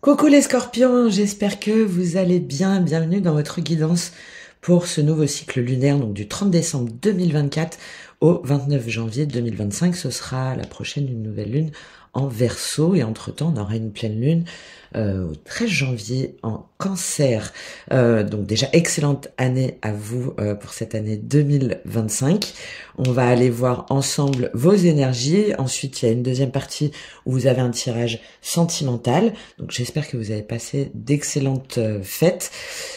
Coucou les scorpions, j'espère que vous allez bien. Bienvenue dans votre guidance pour ce nouveau cycle lunaire, donc du 30 décembre 2024 au 29 janvier 2025. Ce sera la prochaine une nouvelle lune en Verseau et entre-temps on aura une pleine lune au 13 janvier en Cancer. Donc déjà excellente année à vous pour cette année 2025. On va aller voir ensemble vos énergies. Ensuite, il y a une deuxième partie où vous avez un tirage sentimental. Donc j'espère que vous avez passé d'excellentes fêtes.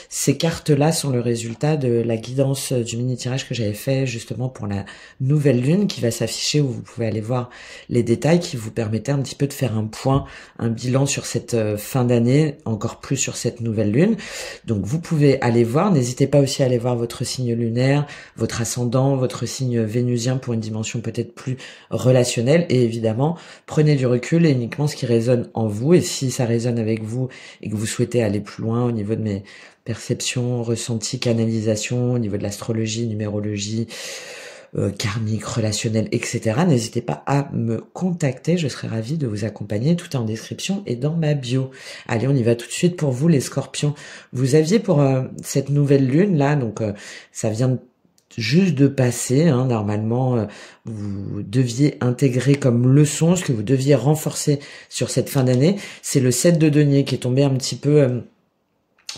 Ces cartes-là sont le résultat de la guidance du mini-tirage que j'avais fait justement pour la nouvelle lune qui va s'afficher, où vous pouvez aller voir les détails qui vous permettaient un petit peu de faire un point, un bilan sur cette fin d'année, encore plus sur cette nouvelle lune. Donc vous pouvez aller voir, n'hésitez pas aussi à aller voir votre signe lunaire, votre ascendant, votre signe vénusien pour une dimension peut-être plus relationnelle, et évidemment prenez du recul et uniquement ce qui résonne en vous, et si ça résonne avec vous et que vous souhaitez aller plus loin au niveau de mes perceptions, ressentis, canalisation, au niveau de l'astrologie, numérologie, karmique, relationnel, etc. N'hésitez pas à me contacter, je serai ravie de vous accompagner, tout est en description et dans ma bio. Allez, on y va tout de suite pour vous les scorpions. Vous aviez pour cette nouvelle lune là, donc ça vient juste de passer, hein, normalement vous deviez intégrer comme leçon, ce que vous deviez renforcer sur cette fin d'année, c'est le 7 de denier qui est tombé un petit peu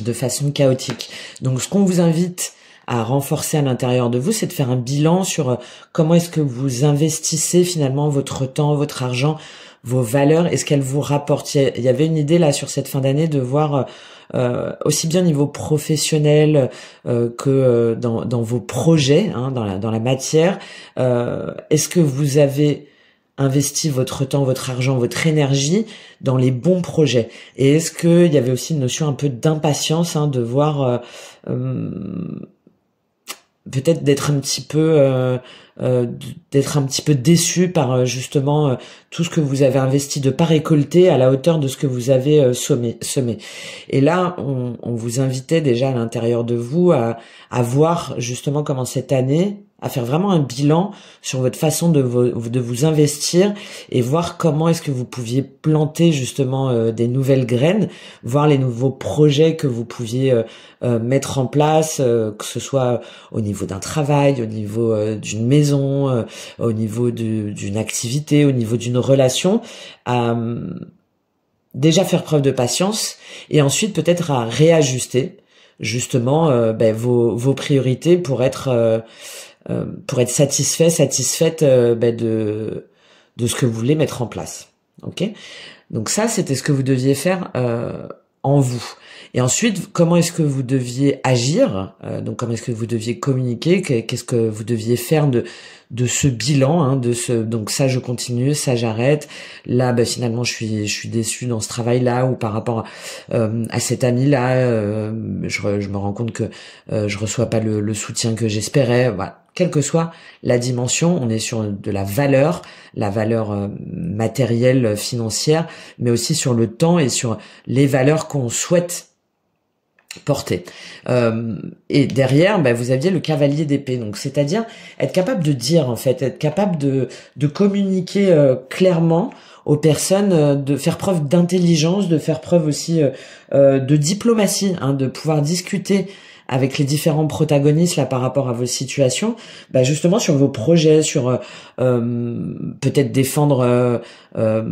de façon chaotique. Donc ce qu'on vous invite à renforcer à l'intérieur de vous, c'est de faire un bilan sur comment est-ce que vous investissez finalement votre temps, votre argent, vos valeurs, est-ce qu'elles vous rapportent. Il y avait une idée là sur cette fin d'année de voir aussi bien au niveau professionnel que dans vos projets, hein, dans la matière, est-ce que vous avez investi votre temps, votre argent, votre énergie dans les bons projets. Et est-ce qu'il y avait aussi une notion un peu d'impatience, hein, de voir peut-être d'être un petit peu déçu par justement tout ce que vous avez investi, de pas récolter à la hauteur de ce que vous avez semé. Et là, on vous invitait déjà à l'intérieur de vous à voir justement comment cette année, à faire vraiment un bilan sur votre façon de vous investir et voir comment est-ce que vous pouviez planter justement des nouvelles graines, voir les nouveaux projets que vous pouviez mettre en place, que ce soit au niveau d'un travail, au niveau d'une maison, au niveau d'une activité, au niveau d'une relation, à déjà faire preuve de patience et ensuite peut-être à réajuster justement vos priorités pour être satisfaite de ce que vous voulez mettre en place. Ok? Donc ça, c'était ce que vous deviez faire en vous. Et ensuite, comment est-ce que vous deviez agir, donc comment est-ce que vous deviez communiquer, qu'est-ce que vous deviez faire de ce bilan, hein, donc ça je continue, ça j'arrête. Là, finalement, je suis déçue dans ce travail-là, ou par rapport à cet ami-là, je me rends compte que je reçois pas le soutien que j'espérais. Voilà. Quelle que soit la dimension, on est sur de la valeur matérielle, financière, mais aussi sur le temps et sur les valeurs qu'on souhaite porter. Et derrière, vous aviez le cavalier d'épée, donc c'est-à-dire être capable de dire, en fait, être capable de communiquer clairement aux personnes, de faire preuve d'intelligence, de faire preuve aussi de diplomatie, hein, de pouvoir discuter avec les différents protagonistes là par rapport à vos situations, justement sur vos projets, sur peut-être défendre je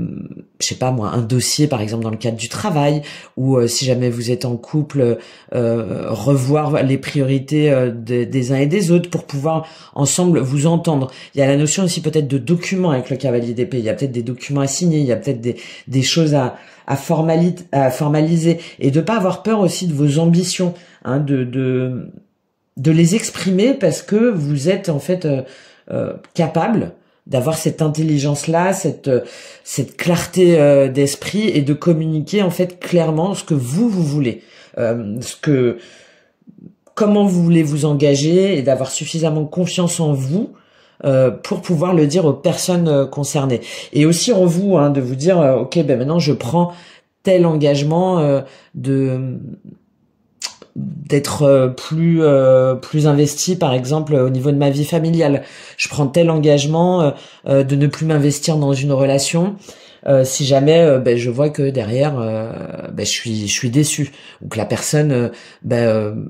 sais pas moi, un dossier par exemple dans le cadre du travail, ou si jamais vous êtes en couple, revoir les priorités des uns et des autres pour pouvoir ensemble vous entendre. Il y a la notion aussi peut-être de documents avec le cavalier d'épée, il y a peut-être des documents à signer, il y a peut-être des choses à formaliser, et de pas avoir peur aussi de vos ambitions, hein, de les exprimer, parce que vous êtes en fait capable d'avoir cette intelligence-là, cette clarté d'esprit, et de communiquer en fait clairement ce que vous voulez, comment vous voulez vous engager, et d'avoir suffisamment confiance en vous pour pouvoir le dire aux personnes concernées. Et aussi en vous, hein, de vous dire ok, maintenant je prends tel engagement d'être plus investi, par exemple au niveau de ma vie familiale. Je prends tel engagement de ne plus m'investir dans une relation si jamais ben, je vois que derrière ben, je suis déçu, ou que la personne ben,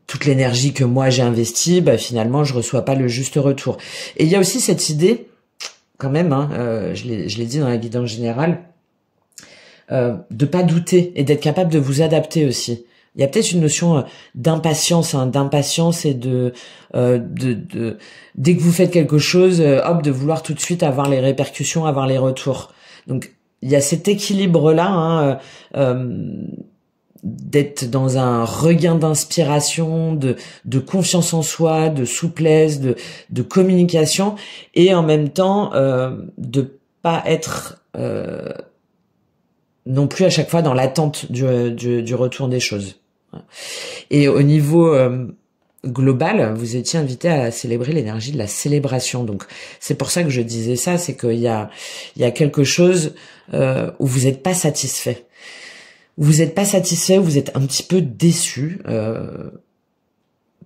toute l'énergie que moi j'ai investie, ben, finalement je reçois pas le juste retour. Et il y a aussi cette idée quand même, hein, je l'ai dit dans la guidance générale, de pas douter et d'être capable de vous adapter aussi. Il y a peut-être une notion d'impatience, hein, d'impatience et dès que vous faites quelque chose, hop, de vouloir tout de suite avoir les répercussions, avoir les retours. Donc il y a cet équilibre-là, hein, d'être dans un regain d'inspiration, de confiance en soi, de souplesse, de communication, et en même temps de pas être non plus à chaque fois dans l'attente du retour des choses. Et au niveau global, vous étiez invité à célébrer l'énergie de la célébration. Donc c'est pour ça que je disais ça, c'est qu'il y a quelque chose où vous n'êtes pas satisfait. Vous n'êtes pas satisfait, vous êtes un petit peu déçu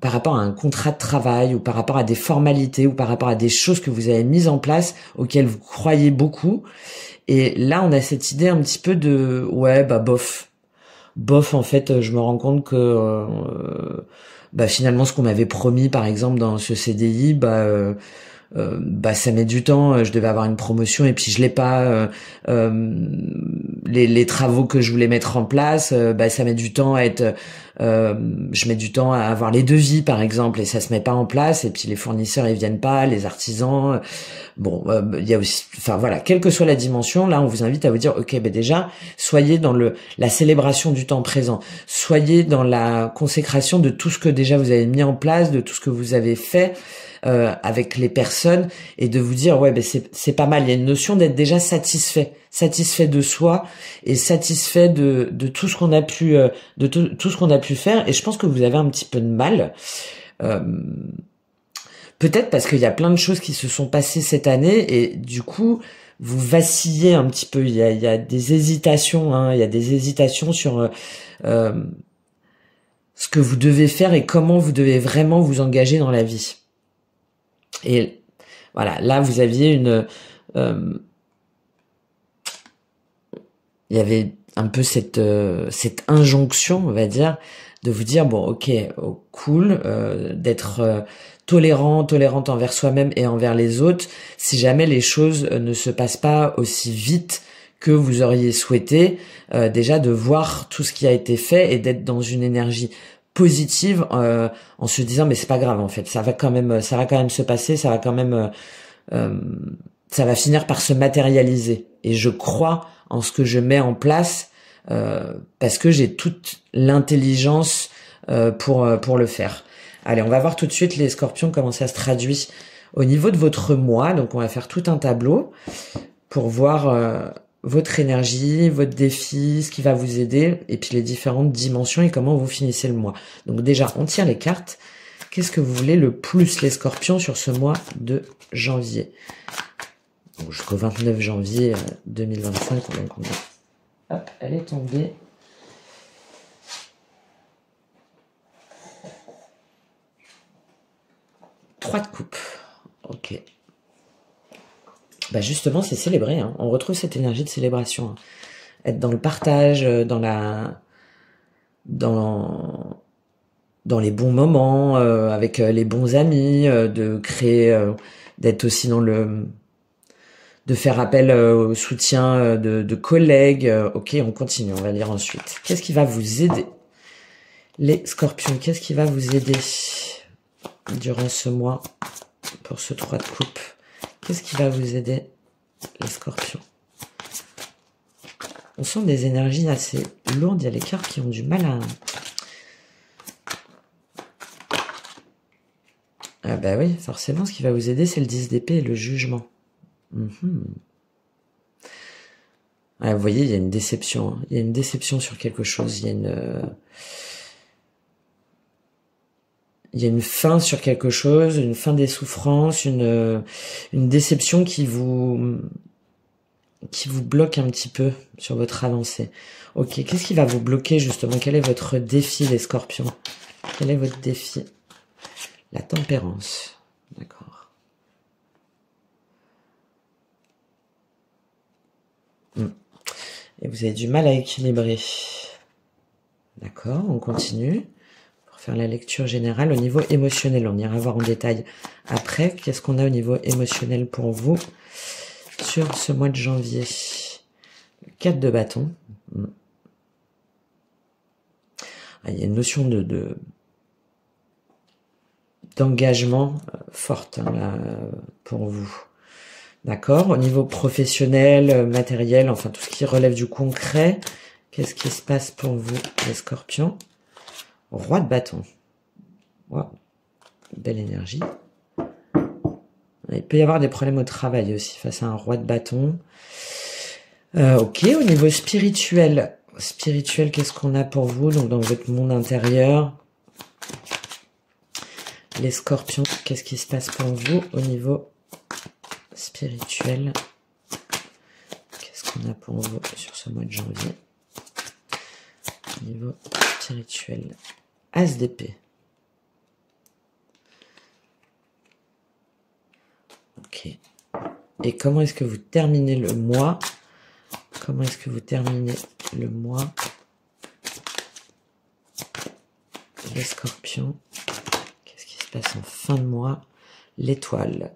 par rapport à un contrat de travail, ou par rapport à des formalités, ou par rapport à des choses que vous avez mises en place, auxquelles vous croyez beaucoup. Et là, on a cette idée un petit peu de ouais, bah bof. Bof, en fait, je me rends compte que bah finalement ce qu'on m'avait promis, par exemple dans ce CDI, bah ça met du temps. Je devais avoir une promotion et puis je l'ai pas. Les travaux que je voulais mettre en place, bah ça met du temps à être. Je mets du temps à avoir les devis, par exemple, et ça se met pas en place. Et puis les fournisseurs ils viennent pas, les artisans. Bon, il y a aussi, enfin voilà, quelle que soit la dimension, là on vous invite à vous dire, ok, ben déjà, soyez dans la célébration du temps présent, soyez dans la consécration de tout ce que déjà vous avez mis en place, de tout ce que vous avez fait avec les personnes, et de vous dire, ouais, ben c'est pas mal. Il y a une notion d'être déjà satisfait de soi et satisfait de tout ce qu'on a pu, de tout ce qu'on a pu faire. Et je pense que vous avez un petit peu de mal. Peut-être parce qu'il y a plein de choses qui se sont passées cette année et du coup, vous vacillez un petit peu. Il y a des hésitations, hein, il y a des hésitations sur ce que vous devez faire et comment vous devez vraiment vous engager dans la vie. Et voilà, là, vous aviez il y avait un peu cette injonction, on va dire, de vous dire bon, ok, oh, cool, d'être tolérante envers soi-même et envers les autres, si jamais les choses ne se passent pas aussi vite que vous auriez souhaité, déjà de voir tout ce qui a été fait et d'être dans une énergie positive en se disant mais c'est pas grave en fait, ça va quand même se passer, ça va finir par se matérialiser et je crois en ce que je mets en place parce que j'ai toute l'intelligence pour le faire. Allez, on va voir tout de suite les scorpions comment ça se traduit au niveau de votre mois. Donc on va faire tout un tableau pour voir votre énergie, votre défi, ce qui va vous aider et puis les différentes dimensions et comment vous finissez le mois. Donc déjà, on tire les cartes. Qu'est-ce que vous voulez le plus les scorpions sur ce mois de janvier? Donc, jusqu'au 29 janvier 2025, hop, elle est tombée. Trois de coupe. Ok. Bah justement, c'est célébrer. Hein. On retrouve cette énergie de célébration. Hein. Être dans le partage, dans les bons moments, avec les bons amis, de créer, d'être aussi dans de faire appel au soutien de collègues. Ok, on continue, on va lire ensuite. Qu'est-ce qui va vous aider? Les scorpions, qu'est-ce qui va vous aider durant ce mois pour ce 3 de coupe? Qu'est-ce qui va vous aider, les scorpions? On sent des énergies assez lourdes. Il y a les cartes qui ont du mal à... Ah bah oui, forcément, ce qui va vous aider, c'est le 10 d'épée et le jugement. Ah, vous voyez, il y a une déception. Hein. Il y a une déception sur quelque chose. Il y a une fin sur quelque chose, une fin des souffrances, une déception qui vous bloque un petit peu sur votre avancée. Ok, qu'est-ce qui va vous bloquer justement? Quel est votre défi, les scorpions? Quel est votre défi? La tempérance. D'accord. Et vous avez du mal à équilibrer. D'accord, on continue. Pour faire la lecture générale au niveau émotionnel, on ira voir en détail après. Qu'est-ce qu'on a au niveau émotionnel pour vous sur ce mois de janvier? 4 de bâton. Il y a une notion d'engagement forte hein, là, pour vous. D'accord. Au niveau professionnel, matériel, enfin tout ce qui relève du concret, qu'est-ce qui se passe pour vous, les scorpions? Roi de bâton. Wow. Belle énergie. Il peut y avoir des problèmes au travail aussi face à un roi de bâton. Ok, au niveau spirituel. Spirituel, qu'est-ce qu'on a pour vous donc dans votre monde intérieur? Les scorpions, qu'est-ce qui se passe pour vous au niveau spirituel? Qu'est-ce qu'on a pour vous sur ce mois de janvier? Au niveau spirituel. As d'épée. Ok. Et comment est-ce que vous terminez le mois? Comment est-ce que vous terminez le mois? Les scorpions. Qu'est-ce qui se passe en fin de mois? L'étoile.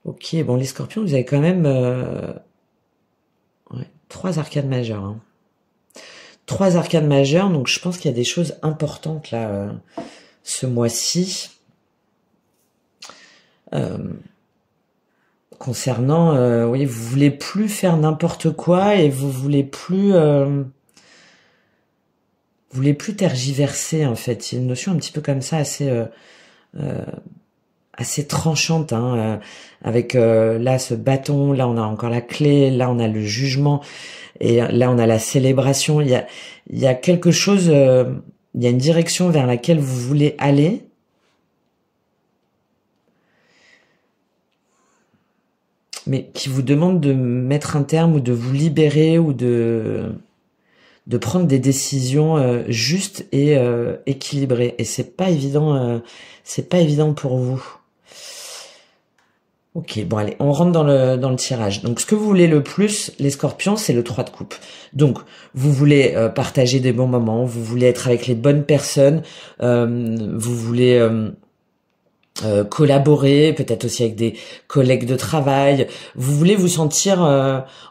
Ok, bon, les scorpions, vous avez quand même 3 arcades majeures. Hein. 3 arcades majeures, donc je pense qu'il y a des choses importantes là ce mois-ci. Concernant, oui, vous voulez plus faire n'importe quoi et vous voulez plus tergiverser en fait. Il y a une notion un petit peu comme ça, assez tranchante, hein, avec là ce bâton, là on a encore la clé, là on a le jugement et là on a la célébration. Il y a quelque chose, il y a une direction vers laquelle vous voulez aller. Mais qui vous demande de mettre un terme ou de vous libérer ou de prendre des décisions justes et équilibrées. Et c'est pas évident pour vous. Ok, bon allez, on rentre dans le tirage. Donc ce que vous voulez le plus, les scorpions, c'est le 3 de coupe. Donc vous voulez partager des bons moments, vous voulez être avec les bonnes personnes, vous voulez collaborer, peut-être aussi avec des collègues de travail. Vous voulez vous sentir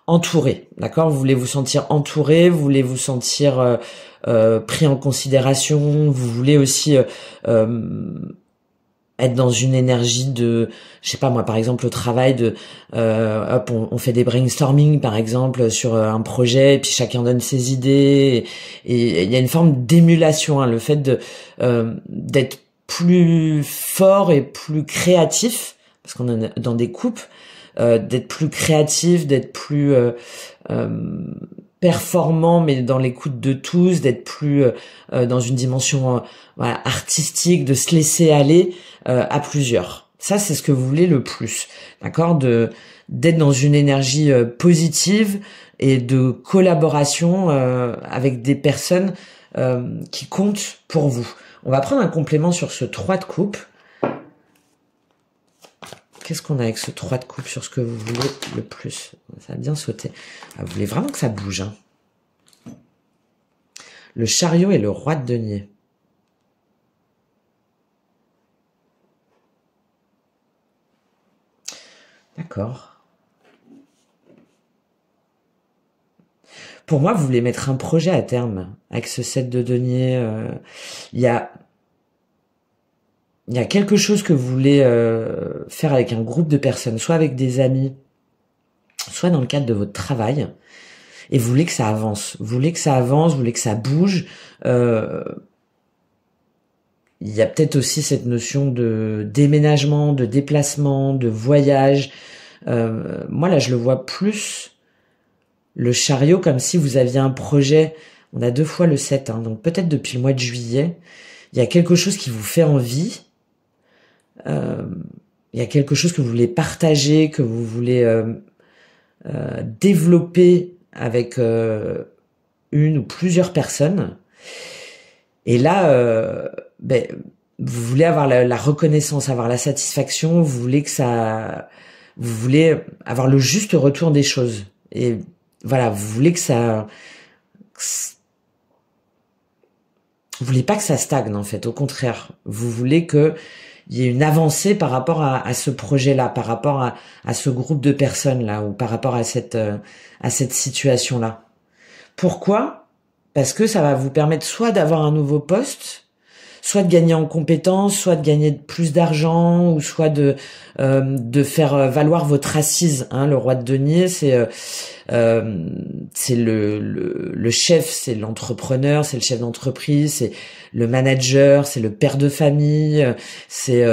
entouré, d'accord? Vous voulez vous sentir entouré, vous voulez vous sentir pris en considération. Vous voulez aussi être dans une énergie de, je sais pas moi, par exemple au travail de, hop, on fait des brainstorming par exemple sur un projet, et puis chacun donne ses idées, et il y a une forme d'émulation, hein, le fait de d'être plus fort et plus créatif, parce qu'on est dans des coupes, d'être plus créatif, d'être plus performant, mais dans l'écoute de tous, d'être plus dans une dimension voilà, artistique, de se laisser aller à plusieurs. Ça, c'est ce que vous voulez le plus, d'accord, d'être dans une énergie positive et de collaboration avec des personnes qui comptent pour vous. On va prendre un complément sur ce 3 de coupe. Qu'est-ce qu'on a avec ce 3 de coupe sur ce que vous voulez le plus? Ça a bien sauté. Ah, vous voulez vraiment que ça bouge. Hein. Le chariot et le roi de denier. D'accord. Pour moi, vous voulez mettre un projet à terme avec ce 7 de denier. Il y a quelque chose que vous voulez faire avec un groupe de personnes, soit avec des amis, soit dans le cadre de votre travail, et vous voulez que ça avance. Vous voulez que ça avance, vous voulez que ça bouge. Il y a peut-être aussi cette notion de déménagement, de déplacement, de voyage. Moi, là, je le vois plus... Le chariot, comme si vous aviez un projet, on a 2 fois le 7, hein, donc peut-être depuis le mois de juillet, il y a quelque chose qui vous fait envie, il y a quelque chose que vous voulez partager, que vous voulez développer avec une ou plusieurs personnes, et là, vous voulez avoir la reconnaissance, avoir la satisfaction, vous voulez avoir le juste retour des choses. Et voilà, vous voulez vous voulez pas que ça stagne en fait. Au contraire, vous voulez que il y ait une avancée par rapport à ce projet-là, par rapport à ce groupe de personnes-là, ou par rapport à cette situation-là. Pourquoi? Parce que ça va vous permettre soit d'avoir un nouveau poste, soit de gagner en compétences, soit de gagner plus d'argent, ou soit de faire valoir votre assise. Hein, le roi de denier, c'est le chef, c'est l'entrepreneur, c'est le chef d'entreprise, c'est le manager, c'est le père de famille, c'est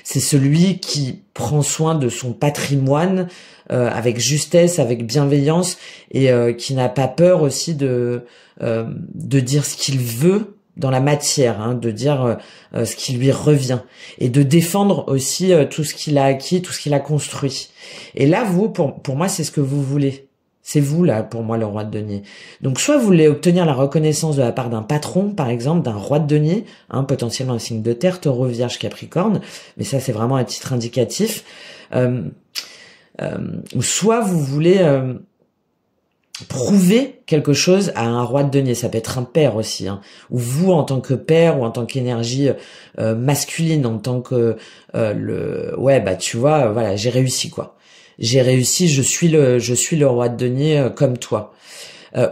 celui qui prend soin de son patrimoine avec justesse, avec bienveillance, et qui n'a pas peur aussi de dire ce qu'il veut dans la matière, hein, de dire ce qui lui revient, et de défendre aussi tout ce qu'il a acquis, tout ce qu'il a construit. Et là, vous, pour moi, c'est ce que vous voulez. C'est vous, là, pour moi, le roi de denier. Donc, soit vous voulez obtenir la reconnaissance de la part d'un patron, par exemple, d'un roi de denier, hein, potentiellement un signe de terre, taureau, vierge, capricorne, mais ça, c'est vraiment un titre indicatif. Ou soit vous voulez prouver quelque chose à un roi de denier. Ça peut être un père aussi, hein. Ou vous en tant que père, ou en tant qu'énergie masculine, en tant que tu vois, voilà, j'ai réussi quoi. J'ai réussi, je suis le roi de denier comme toi.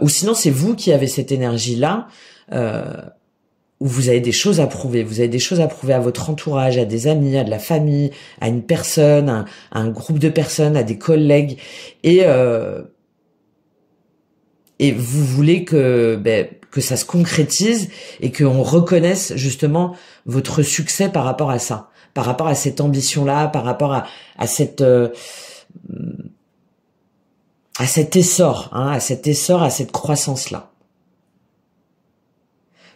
Ou sinon c'est vous qui avez cette énergie là. Où vous avez des choses à prouver. Vous avez des choses à prouver à votre entourage, à des amis, à de la famille, à une personne, à un groupe de personnes, à des collègues, et vous voulez que ça se concrétise et qu'on reconnaisse justement votre succès par rapport à ça, par rapport à cette ambition-là, par rapport à cet essor, hein, à cette croissance-là.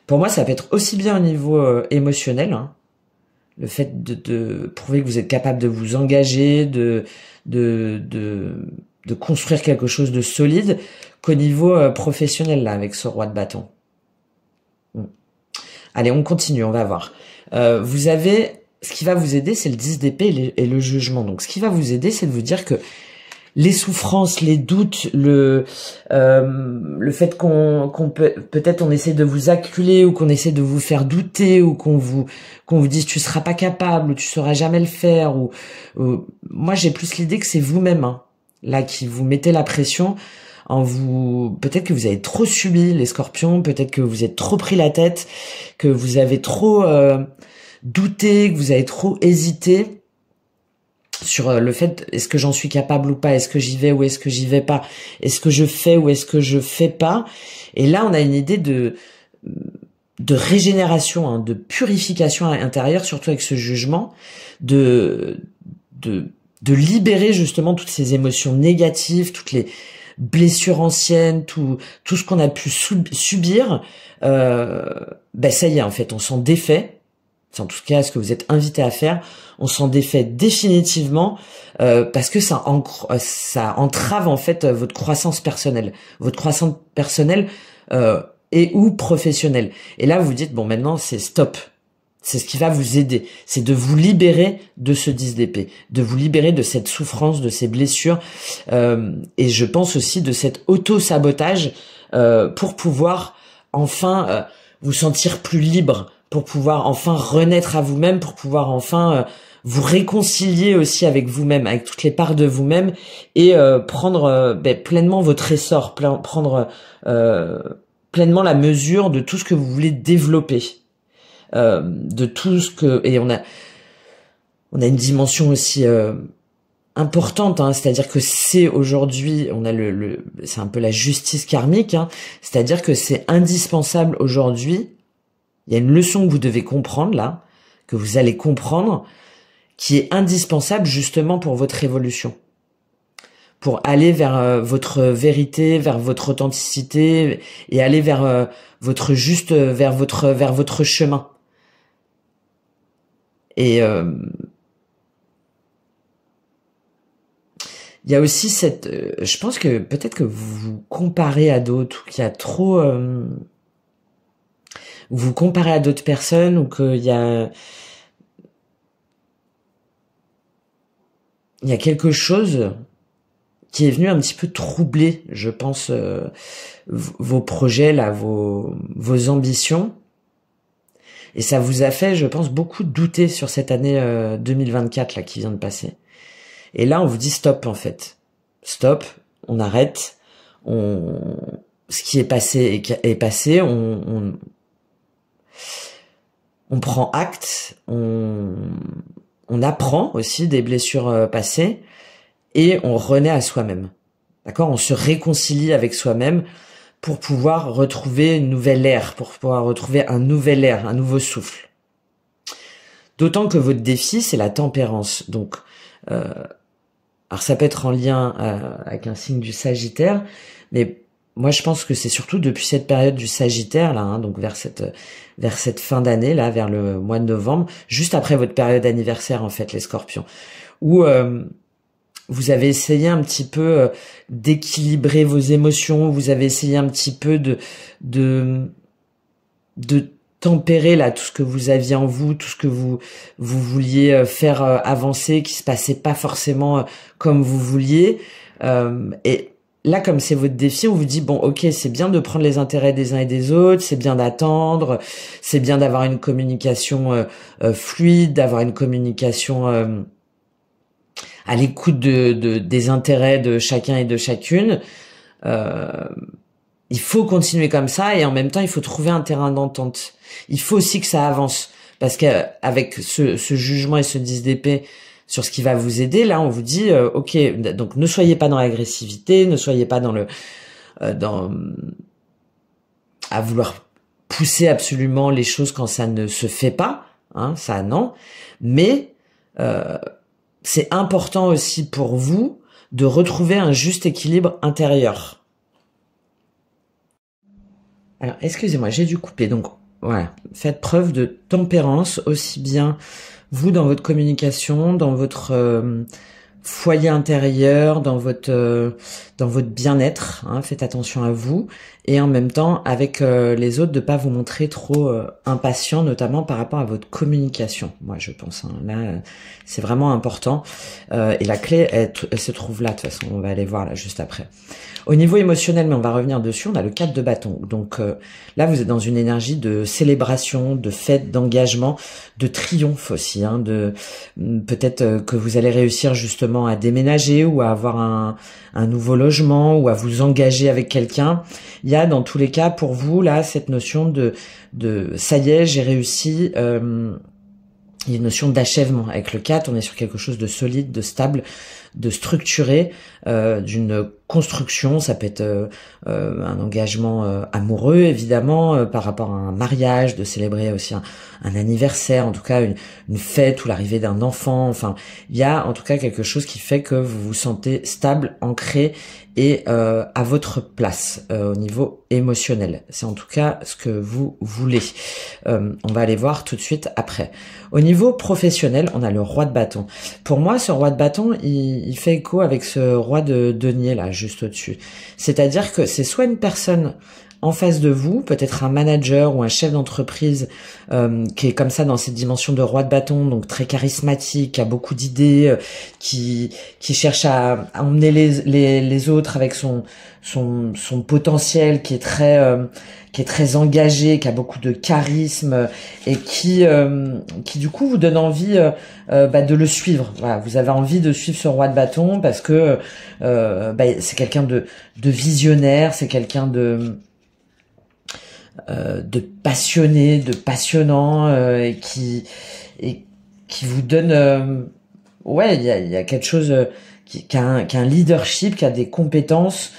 Pour moi, ça peut être aussi bien au niveau émotionnel, hein, le fait de prouver que vous êtes capable de vous engager, de construire quelque chose de solide, qu'au niveau professionnel, là, avec ce roi de bâton. Allez, on continue, on va voir. Vous avez, ce qui va vous aider, c'est le 10 d'épée et le jugement. Donc, ce qui va vous aider, c'est de vous dire que les souffrances, les doutes, le fait qu'on peut-être on essaie de vous acculer, ou qu'on essaie de vous faire douter, ou qu'on vous dise tu seras pas capable, ou tu sauras jamais le faire, ou moi j'ai plus l'idée que c'est vous-même, hein, là, qui vous mettez la pression peut-être que vous avez trop subi, les scorpions, peut-être que vous êtes trop pris la tête, que vous avez trop douté, que vous avez trop hésité sur le fait, est-ce que j'en suis capable ou pas, est-ce que j'y vais ou est-ce que j'y vais pas, est-ce que je fais ou est-ce que je fais pas. Et là, on a une idée de régénération, hein, de purification à l'intérieur, surtout avec ce jugement, de libérer justement toutes ces émotions négatives, toutes les blessures anciennes, tout ce qu'on a pu subir. Ça y est, en fait, on s'en défait. C'est en tout cas ce que vous êtes invité à faire. On s'en défait définitivement parce que ça entrave en fait votre croissance personnelle, et ou professionnelle. Et là, vous vous dites bon, maintenant c'est stop. C'est ce qui va vous aider, c'est de vous libérer de ce 10 d'épée, de vous libérer de cette souffrance, de ces blessures, et je pense aussi de cet auto-sabotage pour pouvoir enfin vous sentir plus libre, pour pouvoir enfin renaître à vous-même, pour pouvoir enfin vous réconcilier aussi avec vous-même, avec toutes les parts de vous-même, et prendre pleinement votre essor, prendre pleinement la mesure de tout ce que vous voulez développer. De tout ce que, et on a une dimension aussi importante, hein, c'est-à-dire que c'est aujourd'hui, on a c'est un peu la justice karmique, hein, c'est-à-dire que c'est indispensable aujourd'hui. Il y a une leçon que vous devez comprendre là, que vous allez comprendre, qui est indispensable justement pour votre évolution, pour aller vers votre vérité, vers votre authenticité, et aller vers votre juste, vers votre chemin. Et il y a aussi je pense que peut-être que vous vous comparez à d'autres, ou qu'il y a trop, vous comparez à d'autres personnes, ou qu'il y a quelque chose qui est venu un petit peu troubler, je pense, vos projets là, vos ambitions. Et ça vous a fait, je pense, beaucoup douter sur cette année 2024 là qui vient de passer. Et là, on vous dit stop en fait. Stop, on arrête. Ce qui est passé est passé. On prend acte. On apprend aussi des blessures passées et on renaît à soi-même. D'accord ? On se réconcilie avec soi-même pour pouvoir retrouver une nouvelle ère, pour pouvoir retrouver un nouvel air, un nouveau souffle. D'autant que votre défi, c'est la tempérance. Donc, alors ça peut être en lien avec un signe du Sagittaire, mais moi je pense que c'est surtout depuis cette période du Sagittaire là, hein, donc vers cette fin d'année là, vers le mois de novembre, juste après votre période anniversaire en fait, les Scorpions, où vous avez essayé un petit peu d'équilibrer vos émotions, vous avez essayé un petit peu de tempérer là tout ce que vous aviez en vous, tout ce que vous vouliez faire avancer, qui se passait pas forcément comme vous vouliez. Et là, comme c'est votre défi, on vous dit bon, ok, c'est bien de prendre les intérêts des uns et des autres, c'est bien d'attendre, c'est bien d'avoir une communication fluide, d'avoir une communication à l'écoute des intérêts de chacun et de chacune. Il faut continuer comme ça et en même temps, il faut trouver un terrain d'entente. Il faut aussi que ça avance parce qu'avec ce jugement et ce 10 d'épée sur ce qui va vous aider, là, on vous dit, ok, donc ne soyez pas dans l'agressivité, ne soyez pas dans à vouloir pousser absolument les choses quand ça ne se fait pas, hein, ça non, mais c'est important aussi pour vous de retrouver un juste équilibre intérieur. Alors, excusez-moi, j'ai dû couper. Donc, voilà, faites preuve de tempérance, aussi bien vous dans votre communication, dans votre foyer intérieur, dans votre bien-être. Hein, faites attention à vous et en même temps avec les autres de pas vous montrer trop impatient, notamment par rapport à votre communication. Moi, je pense. Hein, là, c'est vraiment important. Et la clé, elle se trouve là. De toute façon, on va aller voir là juste après. Au niveau émotionnel, mais on va revenir dessus, on a le 4 de bâton. Donc là, vous êtes dans une énergie de célébration, de fête, d'engagement, de triomphe aussi. Hein, peut-être que vous allez réussir justement à déménager ou à avoir un nouveau logement ou à vous engager avec quelqu'un. Il y a dans tous les cas pour vous là cette notion de ça y est, j'ai réussi. Il y a une notion d'achèvement. Avec le 4, on est sur quelque chose de solide, de stable, de structuré, d'une construction. Ça peut être un engagement amoureux, évidemment, par rapport à un mariage, de célébrer aussi un anniversaire, en tout cas une fête ou l'arrivée d'un enfant. Enfin, il y a en tout cas quelque chose qui fait que vous vous sentez stable, ancré et à votre place au niveau émotionnel. C'est en tout cas ce que vous voulez. On va aller voir tout de suite après. Au niveau professionnel, on a le roi de bâton. Pour moi, ce roi de bâton, il fait écho avec ce roi de denier là, juste au-dessus. C'est-à-dire que c'est soit une personne en face de vous, peut-être un manager ou un chef d'entreprise qui est comme ça dans cette dimension de roi de bâton, donc très charismatique, qui a beaucoup d'idées, qui cherche à emmener les autres avec son potentiel, qui est très engagé, qui a beaucoup de charisme et qui du coup vous donne envie de le suivre. Voilà, vous avez envie de suivre ce roi de bâton parce que c'est quelqu'un de visionnaire, c'est quelqu'un de passionné, de passionnant et qui vous donne il y a quelque chose qui a un leadership, qui a des compétences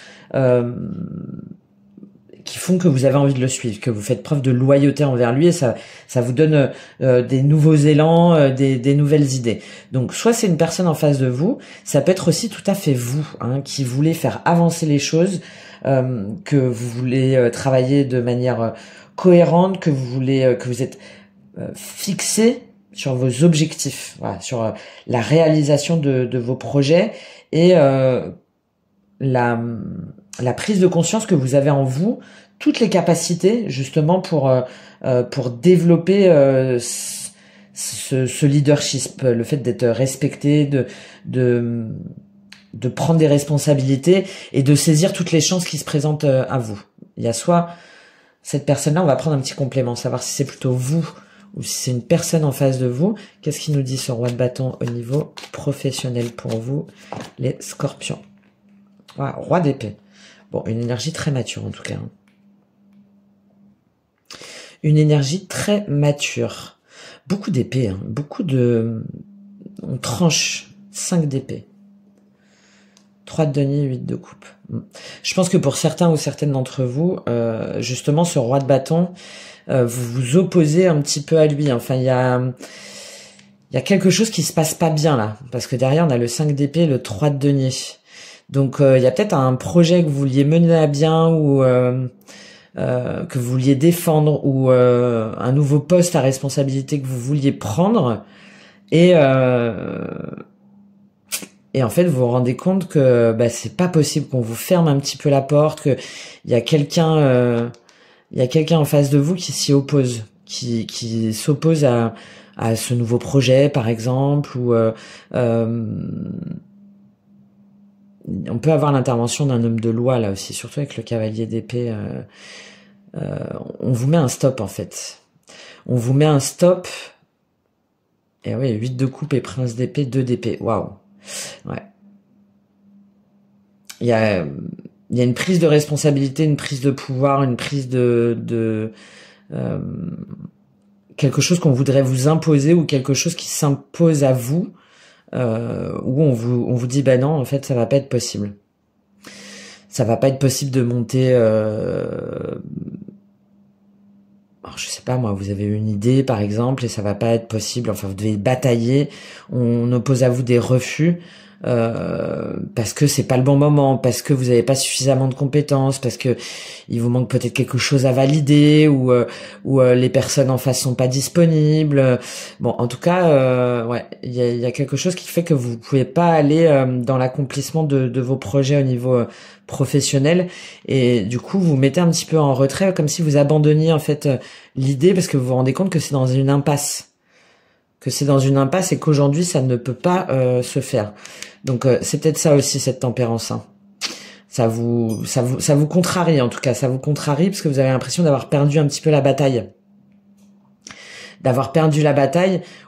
qui font que vous avez envie de le suivre, que vous faites preuve de loyauté envers lui et ça vous donne des nouveaux élans, des nouvelles idées. Donc soit c'est une personne en face de vous, ça peut être aussi tout à fait vous, hein, qui voulez faire avancer les choses, que vous voulez travailler de manière cohérente, que vous êtes fixé sur vos objectifs, voilà, sur la réalisation de vos projets et la prise de conscience que vous avez en vous toutes les capacités justement pour développer ce leadership, le fait d'être respecté, de prendre des responsabilités et de saisir toutes les chances qui se présentent à vous. Il y a soit cette personne-là, on va prendre un petit complément, savoir si c'est plutôt vous ou si c'est une personne en face de vous. Qu'est-ce qui nous dit ce roi de bâton au niveau professionnel pour vous, les scorpions? Voilà, roi d'épée. Bon, une énergie très mature en tout cas. Une énergie très mature. Beaucoup d'épées, hein, beaucoup de... On tranche 5 d'épée. 3 de denier, 8 de coupe. Je pense que pour certains ou certaines d'entre vous, justement, ce roi de bâton, vous vous opposez un petit peu à lui. Enfin, il y a quelque chose qui se passe pas bien là. Parce que derrière, on a le 5 d'épée, le 3 de denier. Donc, il y a peut-être un projet que vous vouliez mener à bien ou que vous vouliez défendre ou un nouveau poste à responsabilité que vous vouliez prendre. Et en fait, vous vous rendez compte que c'est pas possible, qu'on vous ferme un petit peu la porte, que il y a quelqu'un en face de vous qui s'y oppose, qui s'oppose à ce nouveau projet, par exemple, ou on peut avoir l'intervention d'un homme de loi là aussi, surtout avec le cavalier d'épée. On vous met un stop en fait. On vous met un stop. Et oui, 8 de coupe et prince d'épée, 2 d'épée. Waouh. Ouais. Il y a une prise de responsabilité, une prise de pouvoir, une prise de quelque chose qu'on voudrait vous imposer ou quelque chose qui s'impose à vous, où on vous dit bah non, en fait, ça va pas être possible. Ça va pas être possible de monter. Alors, je sais pas moi, vous avez une idée par exemple et ça va pas être possible. Enfin, vous devez batailler. On oppose à vous des refus parce que c'est pas le bon moment, parce que vous avez pas suffisamment de compétences, parce que il vous manque peut-être quelque chose à valider ou les personnes en face sont pas disponibles. Bon, en tout cas, ouais, il y a quelque chose qui fait que vous pouvez pas aller dans l'accomplissement de vos projets au niveau professionnel et du coup vous mettez un petit peu en retrait comme si vous abandonniez en fait l'idée parce que vous vous rendez compte que c'est dans une impasse. Et qu'aujourd'hui ça ne peut pas se faire. Donc c'est peut-être ça aussi cette tempérance. Hein. Ça vous contrarie en tout cas, ça vous contrarie parce que vous avez l'impression d'avoir perdu un petit peu la bataille.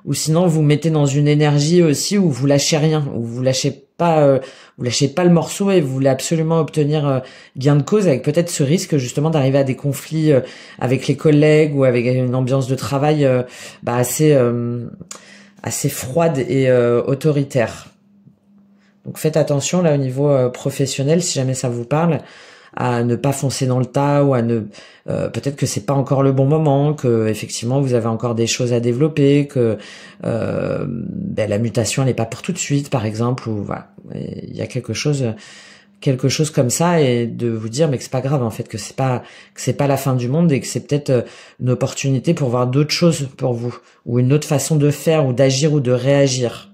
Ou sinon vous mettez dans une énergie aussi où vous lâchez rien, où vous lâchez pas le morceau et vous voulez absolument obtenir gain de cause avec peut-être ce risque justement d'arriver à des conflits avec les collègues ou avec une ambiance de travail assez froide et autoritaire. Donc faites attention là au niveau professionnel si jamais ça vous parle à ne pas foncer dans le tas ou à ne peut-être que c'est pas encore le bon moment, que effectivement vous avez encore des choses à développer, que la mutation elle est pas pour tout de suite par exemple ou voilà, il y a quelque chose comme ça et de vous dire mais que c'est pas grave en fait, que c'est pas la fin du monde et que c'est peut-être une opportunité pour voir d'autres choses pour vous ou une autre façon de faire ou d'agir ou de réagir.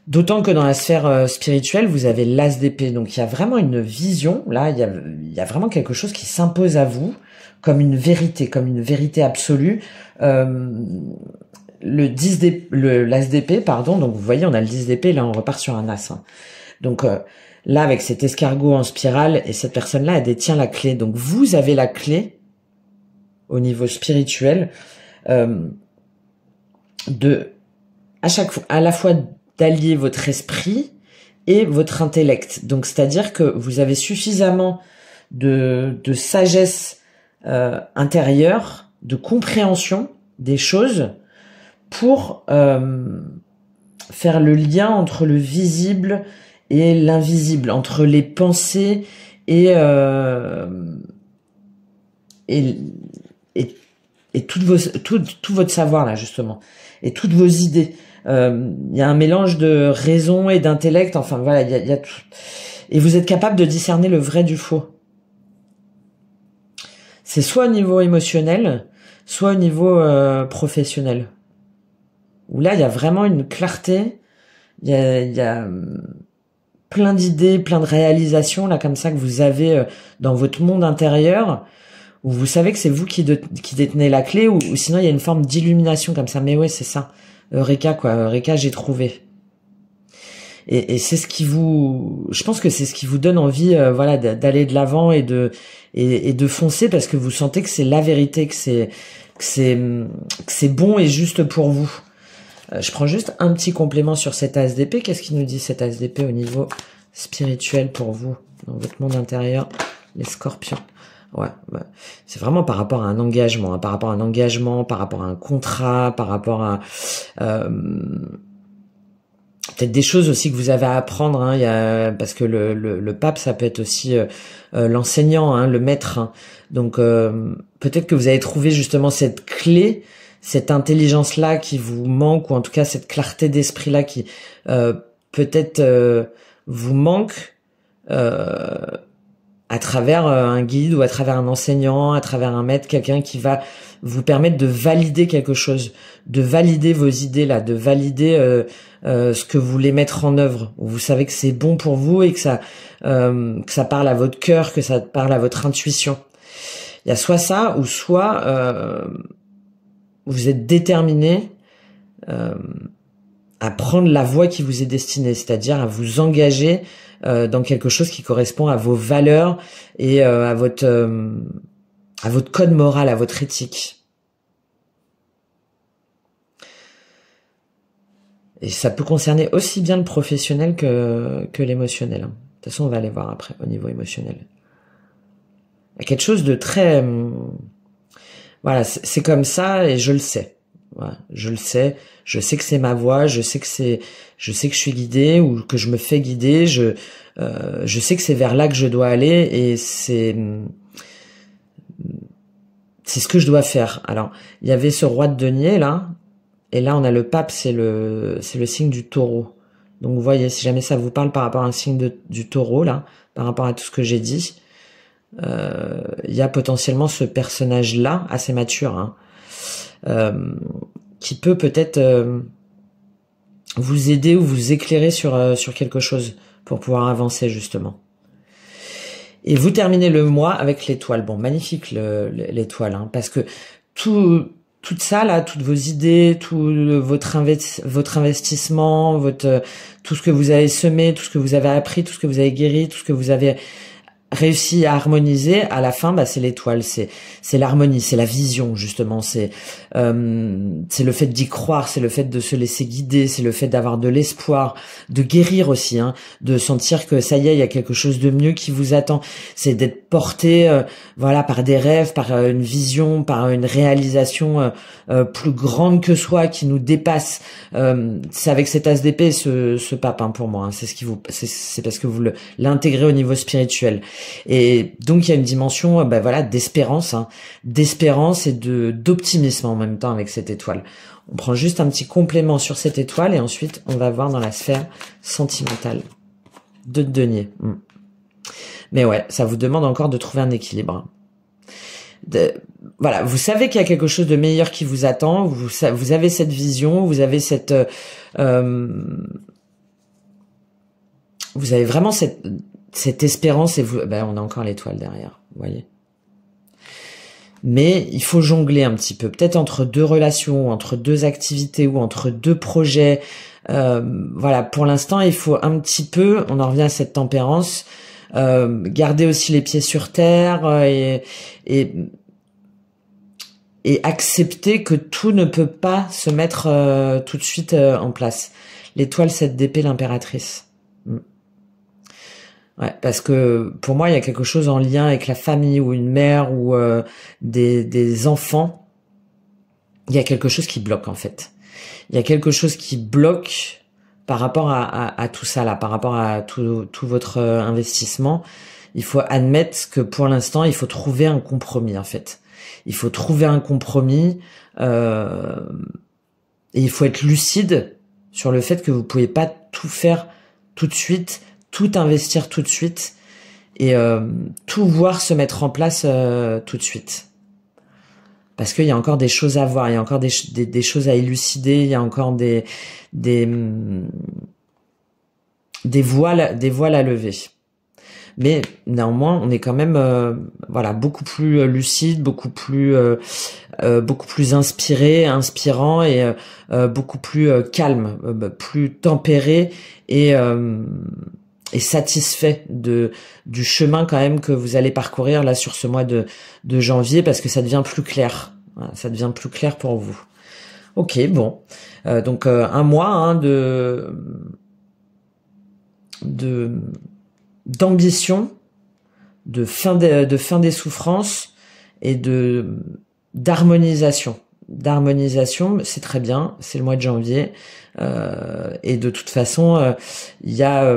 D'autant que dans la sphère spirituelle, vous avez l'as d'épée. Donc il y a vraiment une vision, là, il y a vraiment quelque chose qui s'impose à vous comme une vérité absolue. L'as d'épée, pardon, donc vous voyez, on a le 10 d'épée, là on repart sur un as. Hein. Donc là, avec cet escargot en spirale, et cette personne-là, elle détient la clé. Donc vous avez la clé, au niveau spirituel, à la fois d'allier votre esprit et votre intellect. Donc, c'est-à-dire que vous avez suffisamment de sagesse intérieure, de compréhension des choses pour faire le lien entre le visible et l'invisible, entre les pensées et tout votre savoir là justement et toutes vos idées. Il y a un mélange de raison et d'intellect, enfin voilà, il y a tout. Et vous êtes capable de discerner le vrai du faux. C'est soit au niveau émotionnel, soit au niveau professionnel. Où là, il y a vraiment une clarté, il y a plein d'idées, plein de réalisations là comme ça que vous avez dans votre monde intérieur, où vous savez que c'est vous qui détenez la clé, ou sinon il y a une forme d'illumination comme ça. Mais ouais, c'est ça. Eureka, quoi. Eureka, j'ai trouvé. et c'est ce qui vous, je pense que c'est ce qui vous donne envie, voilà, d'aller de l'avant et de foncer parce que vous sentez que c'est la vérité, que c'est bon et juste pour vous. Je prends juste un petit complément sur cet as d'épée. Qu'est-ce qu'il nous dit cet as d'épée au niveau spirituel pour vous, dans votre monde intérieur, les scorpions? Ouais, bah, c'est vraiment par rapport à un engagement, hein, par rapport à un engagement, par rapport à un contrat, par rapport à peut-être des choses aussi que vous avez à apprendre, hein, parce que le pape, ça peut être aussi l'enseignant, hein, le maître. Hein. Donc peut-être que vous avez trouvé justement cette clé, cette intelligence-là qui vous manque, ou en tout cas cette clarté d'esprit-là qui peut-être vous manque à travers un guide ou à travers un enseignant, à travers un maître, quelqu'un qui va vous permettre de valider quelque chose, de valider vos idées là, de valider ce que vous voulez mettre en œuvre. Vous savez que c'est bon pour vous et que ça parle à votre cœur, que ça parle à votre intuition. Il y a soit ça, ou soit vous êtes déterminé à prendre la voie qui vous est destinée, c'est-à-dire à vous engager dans quelque chose qui correspond à vos valeurs et à votre code moral, à votre éthique. Et ça peut concerner aussi bien le professionnel que l'émotionnel. Hein. De toute façon, on va aller voir après au niveau émotionnel. Il y a quelque chose de très... voilà, c'est comme ça et je le sais. Voilà, je le sais. Je sais que c'est ma voie. Je sais que je suis guidé ou que je me fais guider. Je sais que c'est vers là que je dois aller et c'est ce que je dois faire. Alors, il y avait ce roi de denier là. Et là, on a le pape, c'est le signe du taureau. Donc, vous voyez, si jamais ça vous parle par rapport à un signe du taureau, là, par rapport à tout ce que j'ai dit, il y a potentiellement ce personnage-là, assez mature, hein, qui peut peut-être vous aider ou vous éclairer sur quelque chose pour pouvoir avancer, justement. Et vous terminez le mois avec l'étoile. Bon, magnifique l'étoile, hein, parce que tout ça là, toutes vos idées, tout votre investissement, tout ce que vous avez semé, tout ce que vous avez appris, tout ce que vous avez guéri, tout ce que vous avez réussi à harmoniser, à la fin, bah, c'est l'étoile, c'est l'harmonie, c'est la vision, justement, c'est le fait d'y croire, c'est le fait de se laisser guider, c'est le fait d'avoir de l'espoir, de guérir aussi, hein, de sentir que ça y est, il y a quelque chose de mieux qui vous attend, c'est d'être porté, voilà, par des rêves, par une vision, par une réalisation plus grande que soi, qui nous dépasse. C'est avec cet as d'épée, ce pape, hein, pour moi, hein, c'est parce que vous l'intégrez au niveau spirituel. Et donc il y a une dimension voilà, d'espérance, hein, d'espérance et d'optimisme en même temps avec cette étoile. On prend juste un petit complément sur cette étoile et ensuite on va voir dans la sphère sentimentale de denier. Mais ouais, ça vous demande encore de trouver un équilibre. Voilà, vous savez qu'il y a quelque chose de meilleur qui vous attend, vous avez cette vision, vous avez cette vous avez vraiment cette espérance et on a encore l'étoile derrière, vous voyez. Mais il faut jongler un petit peu, peut-être entre deux relations, entre deux activités ou entre deux projets. Voilà, pour l'instant, il faut un petit peu, on en revient à cette tempérance, garder aussi les pieds sur terre et accepter que tout ne peut pas se mettre tout de suite en place. L'étoile, cette d'épée, l'impératrice. Ouais, parce que pour moi, il y a quelque chose en lien avec la famille ou une mère ou des enfants. Il y a quelque chose qui bloque en fait. Il y a quelque chose qui bloque par rapport à tout ça là, par rapport à tout votre investissement. Il faut admettre que pour l'instant, il faut trouver un compromis en fait. Il faut trouver un compromis et il faut être lucide sur le fait que vous pouvez pas tout faire tout de suite, tout investir tout de suite et tout voir se mettre en place tout de suite. Parce qu'il y a encore des choses à voir, il y a encore des choses à élucider, il y a encore des voiles à lever. mais néanmoins on est quand même voilà, beaucoup plus lucide, beaucoup plus inspirant et beaucoup plus calme, plus tempéré et satisfait du chemin quand même que vous allez parcourir là sur ce mois de janvier, parce que ça devient plus clair. Voilà, ça devient plus clair pour vous. Ok, bon. Donc un mois hein, d'ambition, de fin des souffrances et d'harmonisation. D'harmonisation, c'est très bien, c'est le mois de janvier. Et de toute façon, il y a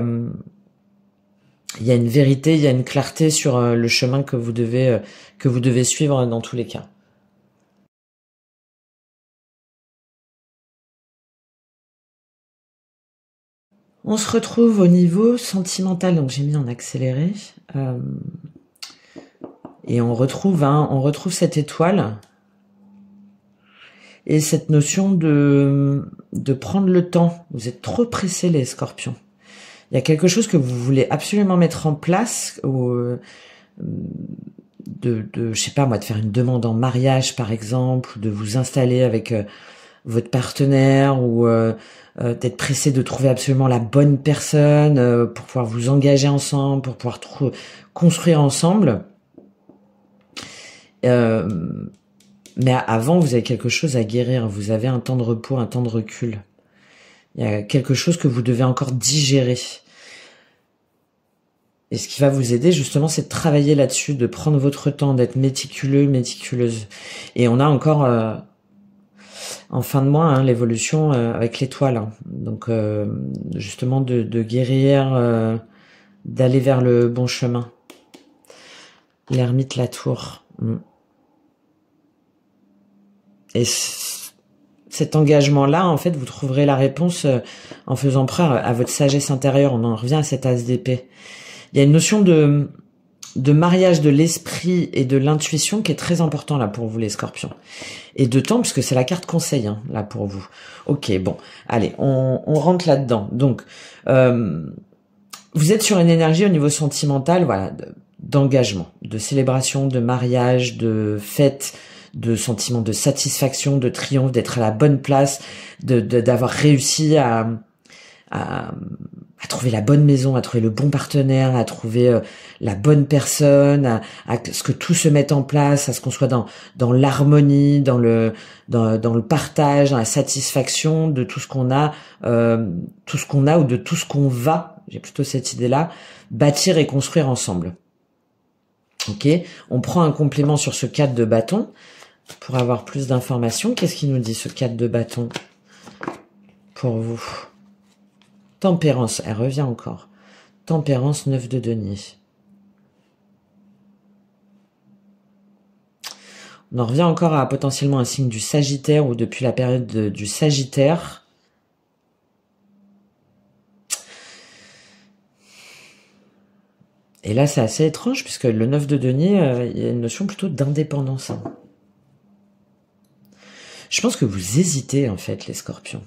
une vérité, il y a une clarté sur le chemin que vous devez suivre dans tous les cas. On se retrouve au niveau sentimental, donc j'ai mis en accéléré. Et on retrouve cette étoile et cette notion de prendre le temps. Vous êtes trop pressés, les scorpions. Il y a quelque chose que vous voulez absolument mettre en place, ou je sais pas moi, de faire une demande en mariage par exemple, de vous installer avec votre partenaire, ou d'être pressé de trouver absolument la bonne personne pour pouvoir vous engager ensemble, pour pouvoir construire ensemble. Mais avant, vous avez quelque chose à guérir. Vous avez un temps de repos, un temps de recul. Il y a quelque chose que vous devez encore digérer. Et ce qui va vous aider, justement, c'est de travailler là-dessus, de prendre votre temps, d'être méticuleux, méticuleuse. Et on a encore, en fin de mois, hein, l'évolution avec l'étoile. Hein. Donc, justement, de guérir, d'aller vers le bon chemin. L'ermite, la tour. Et cet engagement-là, en fait, vous trouverez la réponse en faisant preuve à votre sagesse intérieure. On en revient à cet as d'épée. Il y a une notion de mariage de l'esprit et de l'intuition qui est très important là pour vous, les scorpions. Et de temps, puisque c'est la carte conseil, hein, là pour vous. Ok, bon, allez, on rentre là-dedans. Donc, vous êtes sur une énergie au niveau sentimental, voilà, d'engagement, de célébration, de mariage, de fête, de sentiment de satisfaction, de triomphe, d'être à la bonne place, d'avoir réussi à trouver la bonne maison, à trouver le bon partenaire, à trouver la bonne personne, à ce que tout se mette en place, à ce qu'on soit dans l'harmonie, dans le partage, dans la satisfaction de tout ce qu'on a, ou de tout ce qu'on va, j'ai plutôt cette idée-là, bâtir et construire ensemble. Ok, on prend un complément sur ce 4 de bâton pour avoir plus d'informations. Qu'est-ce qu'il nous dit, ce 4 de bâton pour vous? Tempérance, elle revient encore. Tempérance, 9 de denier. On en revient encore à potentiellement un signe du Sagittaire, ou depuis la période du Sagittaire. Et là, c'est assez étrange, puisque le 9 de denier, il y a une notion plutôt d'indépendance. Hein. Je pense que vous hésitez, en fait, les scorpions.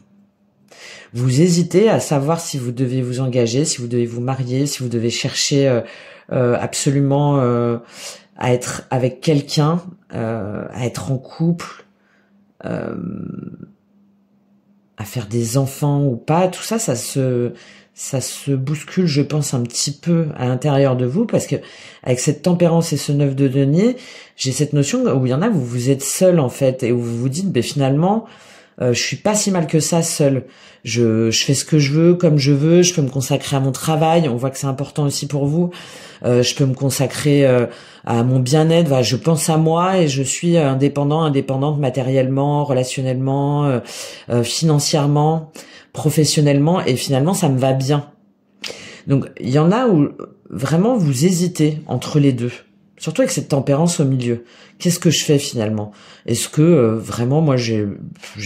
Vous hésitez à savoir si vous devez vous engager, si vous devez vous marier, si vous devez chercher absolument à être avec quelqu'un, à être en couple, à faire des enfants ou pas. Tout ça, ça se bouscule, je pense, un petit peu à l'intérieur de vous, parce que avec cette tempérance et ce 9 de denier, j'ai cette notion où il y en a, vous êtes seul en fait, et où vous vous dites, ben finalement, je suis pas si mal que ça seul. Je fais ce que je veux, comme je veux. Je peux me consacrer à mon travail. On voit que c'est important aussi pour vous. Je peux me consacrer à mon bien-être. Voilà, je pense à moi et je suis indépendante matériellement, relationnellement, financièrement, professionnellement. Et finalement, ça me va bien. Donc, il y en a où vraiment vous hésitez entre les deux. Surtout avec cette tempérance au milieu. Qu'est-ce que je fais finalement? Est-ce que vraiment moi j'ai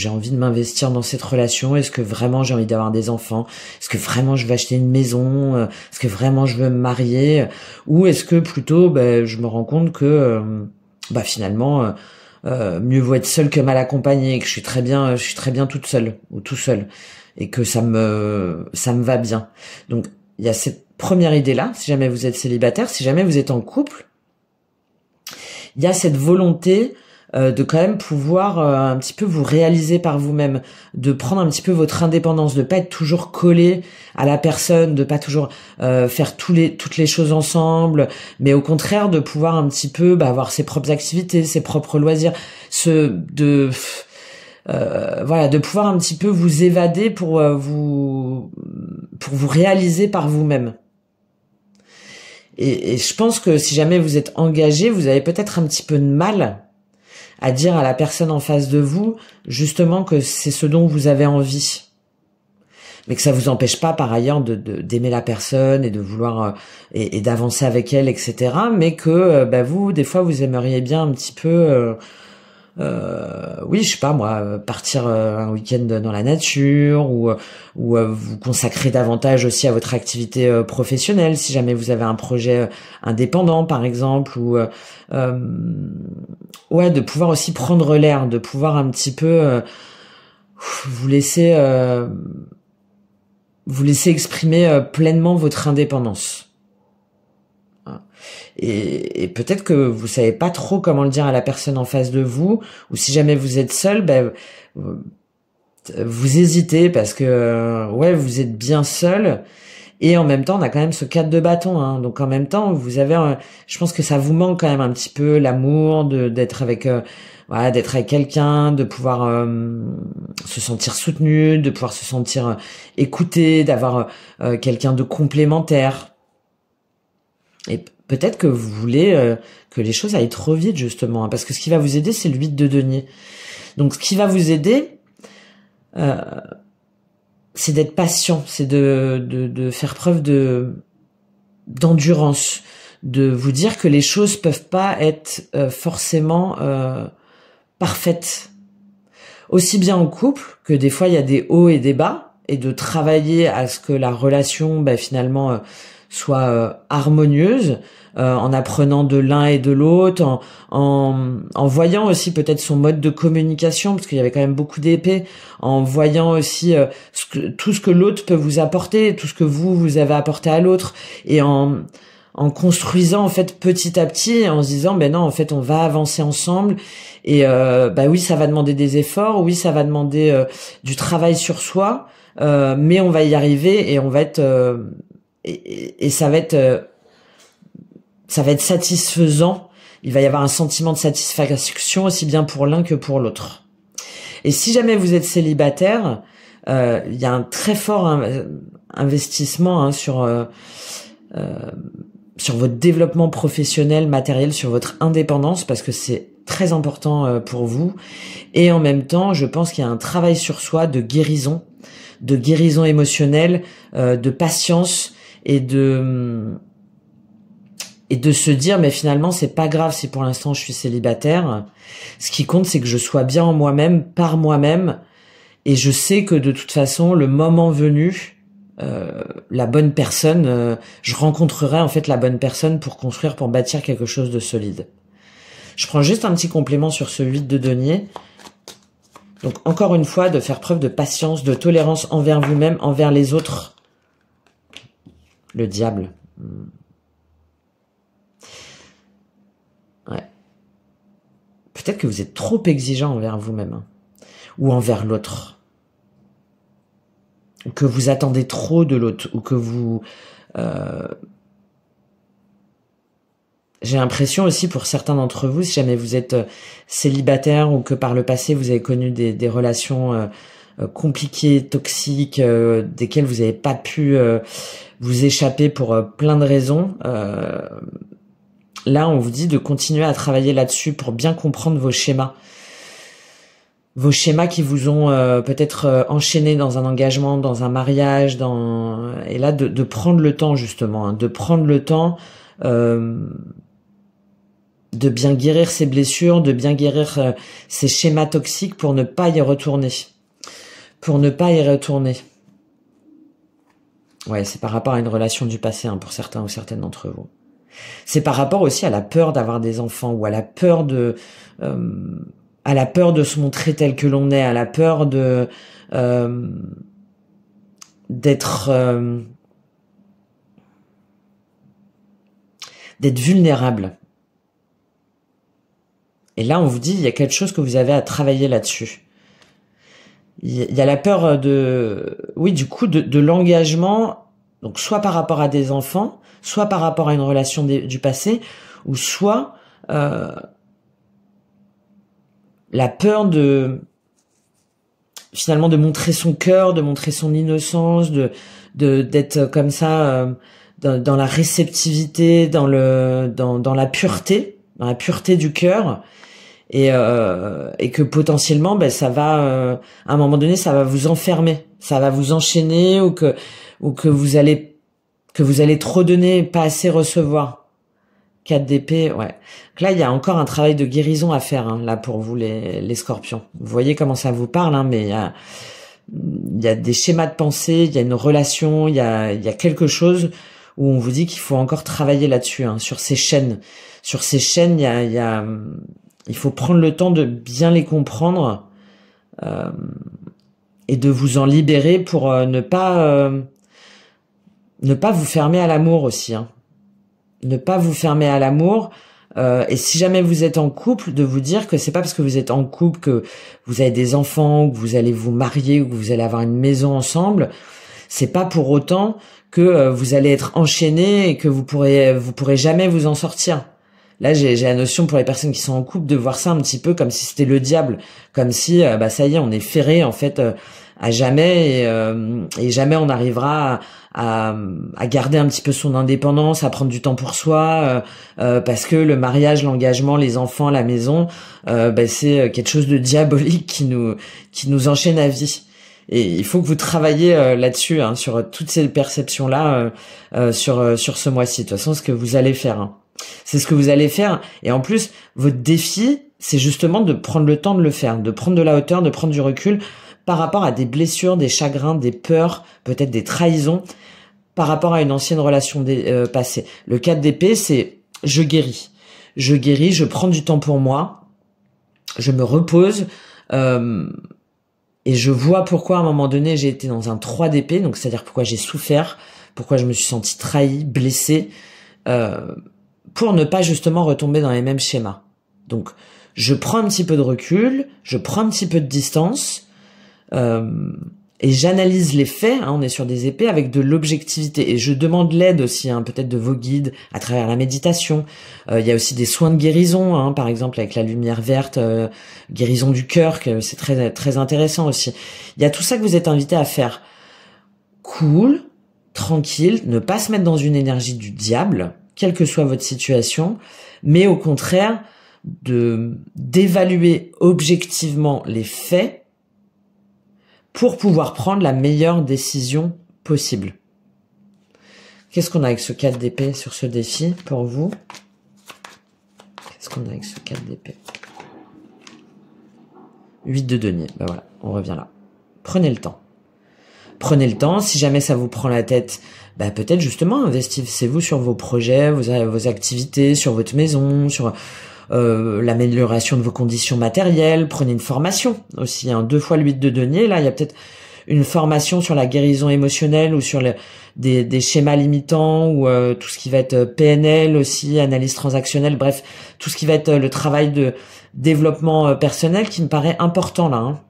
envie de m'investir dans cette relation? Est-ce que vraiment j'ai envie d'avoir des enfants? Est-ce que vraiment je veux acheter une maison? Est-ce que vraiment je veux me marier? Ou est-ce que plutôt je me rends compte que finalement mieux vaut être seul que mal accompagné, que je suis très bien toute seule ou tout seul, et que ça me va bien. Donc il y a cette première idée là, si jamais vous êtes célibataire, si jamais vous êtes en couple, il y a cette volonté de quand même pouvoir un petit peu vous réaliser par vous-même, de prendre un petit peu votre indépendance, de pas être toujours collé à la personne, de pas toujours faire toutes les choses ensemble, mais au contraire de pouvoir un petit peu avoir ses propres activités, ses propres loisirs, voilà, de pouvoir un petit peu vous évader pour vous réaliser par vous-même. Et je pense que si jamais vous êtes engagé, vous avez peut-être un petit peu de mal à dire à la personne en face de vous, justement, que c'est ce dont vous avez envie. Mais que ça vous empêche pas, par ailleurs, d'aimer la personne et de vouloir, et d'avancer avec elle, etc. Mais que, vous, des fois, vous aimeriez bien un petit peu, oui, je sais pas moi, partir un week-end dans la nature ou vous consacrer davantage aussi à votre activité professionnelle si jamais vous avez un projet indépendant par exemple ou ouais, de pouvoir aussi prendre l'air, de pouvoir un petit peu vous laisser exprimer pleinement votre indépendance. Et peut-être que vous savez pas trop comment le dire à la personne en face de vous, ou si jamais vous êtes seul, vous hésitez parce que ouais, vous êtes bien seul, et en même temps on a quand même ce cadre de bâton, hein, donc en même temps vous avez, je pense que ça vous manque quand même un petit peu l'amour d'être avec voilà, d'être avec quelqu'un, de pouvoir se sentir soutenu, de pouvoir se sentir écouté, d'avoir quelqu'un de complémentaire. Et peut-être que vous voulez que les choses aillent trop vite, justement, hein, parce que ce qui va vous aider, c'est le 8 de denier. Donc, ce qui va vous aider, c'est d'être patient, c'est de faire preuve d'endurance, de vous dire que les choses peuvent pas être forcément parfaites. Aussi bien en couple, que des fois, il y a des hauts et des bas, et de travailler à ce que la relation, finalement, soit harmonieuse, en apprenant de l'un et de l'autre, en voyant aussi peut-être son mode de communication, parce qu'il y avait quand même beaucoup d'épées, en voyant aussi tout ce que l'autre peut vous apporter, tout ce que vous avez apporté à l'autre, et en construisant en fait petit à petit, en se disant non, en fait on va avancer ensemble, et oui, ça va demander des efforts, oui, ça va demander du travail sur soi, mais on va y arriver, et on va être et ça va être satisfaisant. Il va y avoir un sentiment de satisfaction aussi bien pour l'un que pour l'autre. Et si jamais vous êtes célibataire, il y a un très fort investissement sur votre développement professionnel, matériel, sur votre indépendance, parce que c'est très important pour vous. Et en même temps, je pense qu'il y a un travail sur soi de guérison émotionnelle, de patience, et de se dire mais finalement c'est pas grave si pour l'instant je suis célibataire. Ce qui compte, c'est que je sois bien en moi-même, par moi-même, et je sais que de toute façon le moment venu, la bonne personne, je rencontrerai en fait la bonne personne pour bâtir quelque chose de solide. Je prends juste un petit complément sur ce 8 de denier. Donc encore une fois, de faire preuve de patience, de tolérance envers vous-même, envers les autres. Le diable. Ouais. Peut-être que vous êtes trop exigeant envers vous-même, hein, ou envers l'autre. Ou que vous attendez trop de l'autre, ou que vous... J'ai l'impression aussi pour certains d'entre vous, si jamais vous êtes célibataire ou que par le passé vous avez connu des relations compliquées, toxiques, desquelles vous n'avez pas pu vous échapper pour plein de raisons, là on vous dit de continuer à travailler là-dessus pour bien comprendre vos schémas. Vos schémas qui vous ont peut-être enchaîné dans un engagement, dans un mariage, et là de prendre le temps justement, hein, de prendre le temps de bien guérir ces blessures, de bien guérir ces schémas toxiques pour ne pas y retourner. Ouais, c'est par rapport à une relation du passé, hein, pour certains ou certaines d'entre vous. C'est par rapport aussi à la peur d'avoir des enfants, ou à la peur de se montrer tel que l'on est, à la peur de d'être d'être vulnérable. Et là, on vous dit, il y a quelque chose que vous avez à travailler là-dessus. Il y a la peur du coup, de l'engagement, donc soit par rapport à des enfants, soit par rapport à une relation du passé, ou soit la peur finalement de montrer son cœur, de montrer son innocence, d'être comme ça dans la réceptivité, dans la pureté du cœur. Et que potentiellement ça va à un moment donné ça va vous enfermer, ça va vous enchaîner, ou que vous allez trop donner et pas assez recevoir. 4 d'épée, ouais. Donc là il y a encore un travail de guérison à faire là pour vous les scorpions. Vous voyez comment ça vous parle, mais il y a des schémas de pensée, il y a une relation, il y a quelque chose où on vous dit qu'il faut encore travailler là-dessus, sur ces chaînes. Sur ces chaînes, il faut prendre le temps de bien les comprendre et de vous en libérer pour ne pas vous fermer à l'amour aussi. Ne pas vous fermer à l'amour. Et si jamais vous êtes en couple, de vous dire que c'est pas parce que vous êtes en couple que vous avez des enfants, ou que vous allez vous marier, ou que vous allez avoir une maison ensemble. C'est pas pour autant que vous allez être enchaînés et que vous pourrez jamais vous en sortir. Là, j'ai la notion pour les personnes qui sont en couple de voir ça un petit peu comme si c'était le diable, comme si ça y est, on est ferré en fait à jamais, et jamais on arrivera à garder un petit peu son indépendance, à prendre du temps pour soi, parce que le mariage, l'engagement, les enfants, la maison, c'est quelque chose de diabolique qui nous enchaîne à vie. Et il faut que vous travailliez là-dessus, sur toutes ces perceptions-là, sur ce mois-ci. De toute façon, ce que vous allez faire. C'est ce que vous allez faire. Et en plus, votre défi, c'est justement de prendre le temps de le faire, de prendre de la hauteur, de prendre du recul par rapport à des blessures, des chagrins, des peurs, peut-être des trahisons, par rapport à une ancienne relation passée. Le 4 d'épée, c'est je guéris. Je guéris, je prends du temps pour moi, je me repose, et je vois pourquoi à un moment donné j'ai été dans un 3 d'épée, donc c'est-à-dire pourquoi j'ai souffert, pourquoi je me suis sentie trahie, blessée, pour ne pas justement retomber dans les mêmes schémas. Donc, je prends un petit peu de recul, je prends un petit peu de distance, et j'analyse les faits, on est sur des épées, avec de l'objectivité. Et je demande l'aide aussi, peut-être de vos guides, à travers la méditation. Il y a aussi des soins de guérison, par exemple avec la lumière verte, guérison du cœur, que c'est très, très intéressant aussi. Il y a tout ça que vous êtes invité à faire. Cool, tranquille, ne pas se mettre dans une énergie du diable, quelle que soit votre situation, mais au contraire, d'évaluer objectivement les faits pour pouvoir prendre la meilleure décision possible. Qu'est-ce qu'on a avec ce 4 d'épée sur ce défi pour vous? Qu'est-ce qu'on a avec ce 4 d'épée? 8 de denier, voilà, on revient là. Prenez le temps. Prenez le temps, si jamais ça vous prend la tête, peut-être justement investissez-vous sur vos projets, vos activités, sur votre maison, sur l'amélioration de vos conditions matérielles. Prenez une formation aussi, 2 fois le 8 de denier. Là, il y a peut-être une formation sur la guérison émotionnelle ou sur des schémas limitants, ou tout ce qui va être PNL aussi, analyse transactionnelle, bref, tout ce qui va être le travail de développement personnel qui me paraît important là,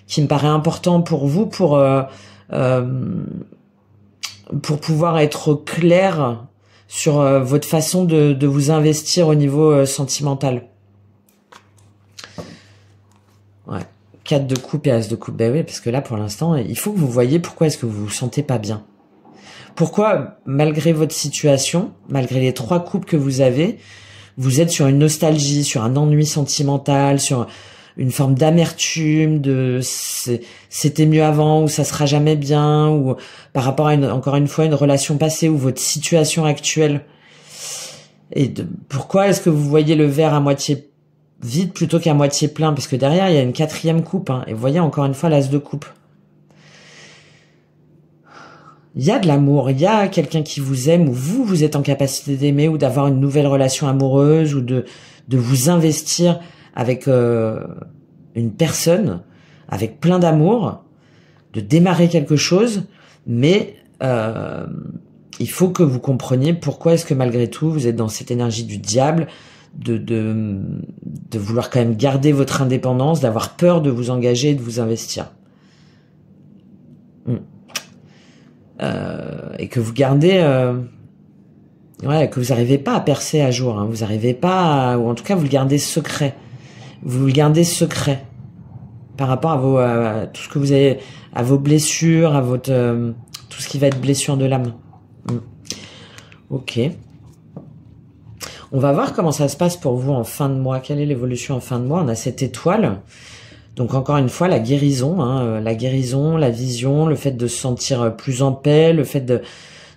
qui me paraît important pour vous, pour pouvoir être clair sur votre façon de vous investir au niveau sentimental. Ouais. 4 de coupe et As de coupe. Oui, parce que là, pour l'instant, il faut que vous voyez pourquoi est-ce que vous vous sentez pas bien. Pourquoi, malgré votre situation, malgré les 3 coupes que vous avez, vous êtes sur une nostalgie, sur un ennui sentimental, sur une forme d'amertume, c'était mieux avant, ou ça sera jamais bien, ou par rapport à encore une fois une relation passée, ou votre situation actuelle. Et pourquoi est-ce que vous voyez le verre à moitié vide plutôt qu'à moitié plein? Parce que derrière il y a une 4e coupe, et vous voyez encore une fois l'As de coupe. Il y a de l'amour, il y a quelqu'un qui vous aime, ou vous êtes en capacité d'aimer, ou d'avoir une nouvelle relation amoureuse, ou de vous investir avec une personne, avec plein d'amour, de démarrer quelque chose, mais il faut que vous compreniez pourquoi est-ce que malgré tout vous êtes dans cette énergie du diable, de vouloir quand même garder votre indépendance, d'avoir peur de vous engager et de vous investir. Et que vous gardez, que vous n'arrivez pas à percer à jour, hein, vous n'arrivez pas, ou en tout cas vous le gardez secret. Vous le gardez secret par rapport à tout ce que vous avez, à vos blessures, à votre tout ce qui va être blessure de l'âme. Ok. On va voir comment ça se passe pour vous en fin de mois. Quelle est l'évolution en fin de mois? On a cette étoile. Donc encore une fois, la guérison, hein, la vision, le fait de se sentir plus en paix, le fait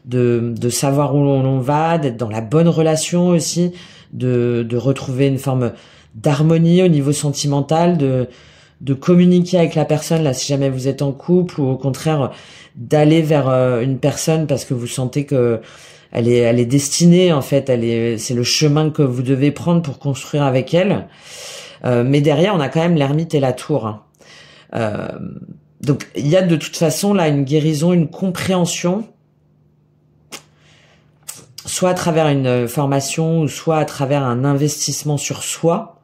de savoir où l'on va, d'être dans la bonne relation aussi, de retrouver une forme d'harmonie au niveau sentimental, de communiquer avec la personne, là, si jamais vous êtes en couple, ou au contraire, d'aller vers une personne parce que vous sentez que elle est destinée, en fait, c'est le chemin que vous devez prendre pour construire avec elle. Mais derrière, on a quand même l'ermite et la tour. Hein. Donc, il y a de toute façon là une guérison, une compréhension, soit à travers une formation, ou soit à travers un investissement sur soi,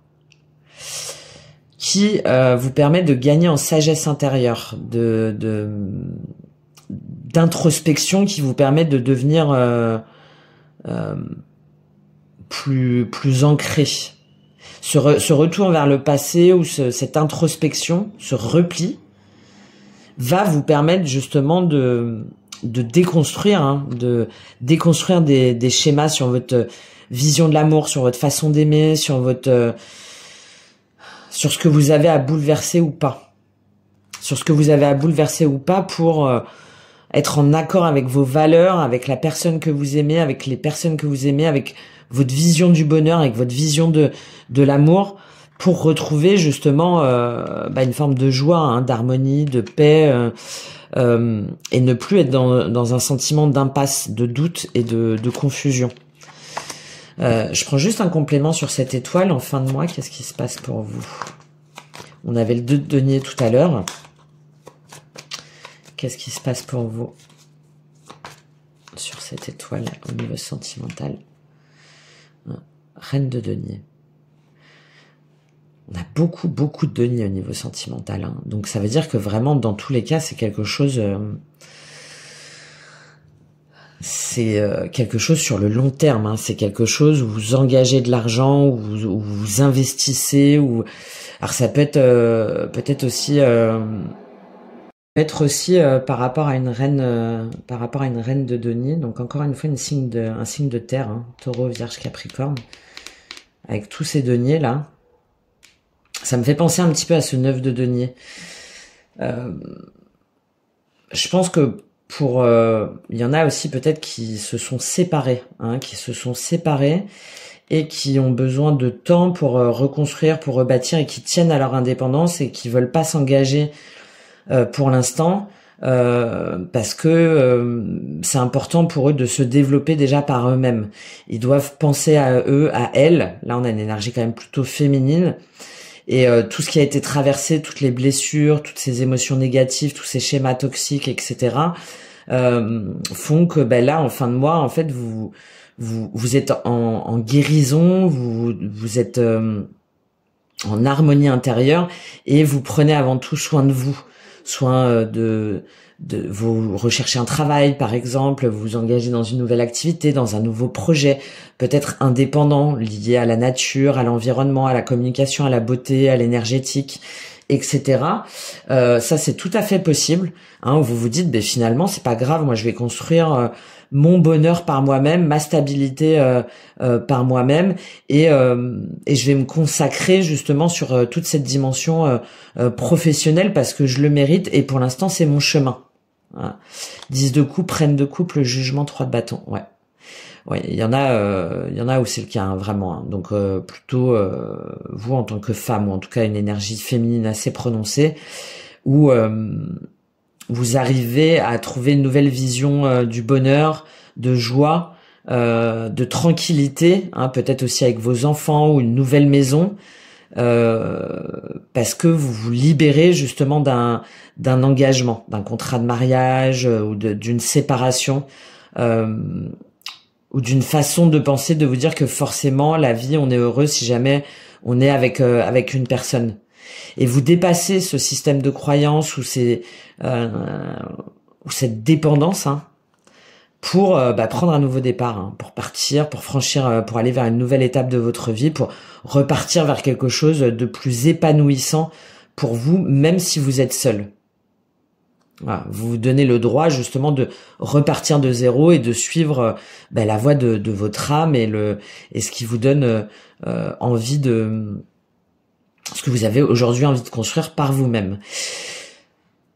qui vous permet de gagner en sagesse intérieure, d'introspection, qui vous permet de devenir plus ancré. Ce retour vers le passé, ou cette introspection, ce repli, va vous permettre justement de déconstruire, hein, des schémas sur votre vision de l'amour, sur votre façon d'aimer, sur ce que vous avez à bouleverser ou pas. Sur ce que vous avez à bouleverser ou pas pour être en accord avec vos valeurs, avec la personne que vous aimez, avec les personnes que vous aimez, avec votre vision du bonheur, avec votre vision de l'amour, pour retrouver justement une forme de joie, hein, d'harmonie, de paix, et ne plus être dans un sentiment d'impasse, de doute et de confusion. Je prends juste un complément sur cette étoile en fin de mois. Qu'est-ce qui se passe pour vous? On avait le 2 de denier tout à l'heure. Qu'est-ce qui se passe pour vous sur cette étoile au niveau sentimental? Reine de denier. On a beaucoup de denier au niveau sentimental. Hein. Donc ça veut dire que vraiment, dans tous les cas, c'est quelque chose... quelque chose sur le long terme. Hein. C'est quelque chose où vous engagez de l'argent, où vous investissez. Alors ça peut être peut-être aussi... par rapport à une reine de denier. Donc encore une fois un signe de terre, hein, Taureau, Vierge, Capricorne, avec tous ces deniers là. Ça me fait penser un petit peu à ce 9 de denier. Je pense que il y en a aussi peut-être qui se sont séparés, hein, et qui ont besoin de temps pour reconstruire, pour rebâtir, et qui tiennent à leur indépendance et qui veulent pas s'engager pour l'instant, parce que c'est important pour eux de se développer déjà par eux-mêmes. Ils doivent penser à eux, à elles. Là, on a une énergie quand même plutôt féminine. Et tout ce qui a été traversé, toutes les blessures, toutes ces émotions négatives, tous ces schémas toxiques, etc., font que là, en fin de mois, en fait, vous êtes en guérison, vous êtes en harmonie intérieure, et vous prenez avant tout soin de vous. Soin vous recherchez un travail, par exemple, vous vous engagez dans une nouvelle activité, dans un nouveau projet, peut-être indépendant, lié à la nature, à l'environnement, à la communication, à la beauté, à l'énergétique, etc. Ça, c'est tout à fait possible. Hein, vous vous dites, finalement, c'est pas grave, moi je vais construire mon bonheur par moi-même, ma stabilité par moi-même, et je vais me consacrer justement sur toute cette dimension professionnelle parce que je le mérite, et pour l'instant c'est mon chemin. Voilà. 10 de coupe, reine de coupe, le jugement, 3 de bâton. Ouais, il y en a où c'est le cas, hein, vraiment. Hein. Donc plutôt vous en tant que femme, ou en tout cas une énergie féminine assez prononcée, où vous arrivez à trouver une nouvelle vision du bonheur, de joie, de tranquillité, hein, peut-être aussi avec vos enfants, ou une nouvelle maison, parce que vous vous libérez justement d'un engagement, d'un contrat de mariage, ou d'une séparation. ou d'une façon de penser, de vous dire que forcément la vie, on est heureux si jamais on est avec une personne. Et vous dépassez ce système de croyance ou ou cette dépendance, hein, pour prendre un nouveau départ, hein, pour partir, pour franchir, pour aller vers une nouvelle étape de votre vie, pour repartir vers quelque chose de plus épanouissant pour vous, même si vous êtes seul. Voilà, vous vous donnez le droit justement de repartir de zéro et de suivre la voie de votre âme et ce qui vous donne envie de ce que vous avez aujourd'hui envie de construire par vous-même.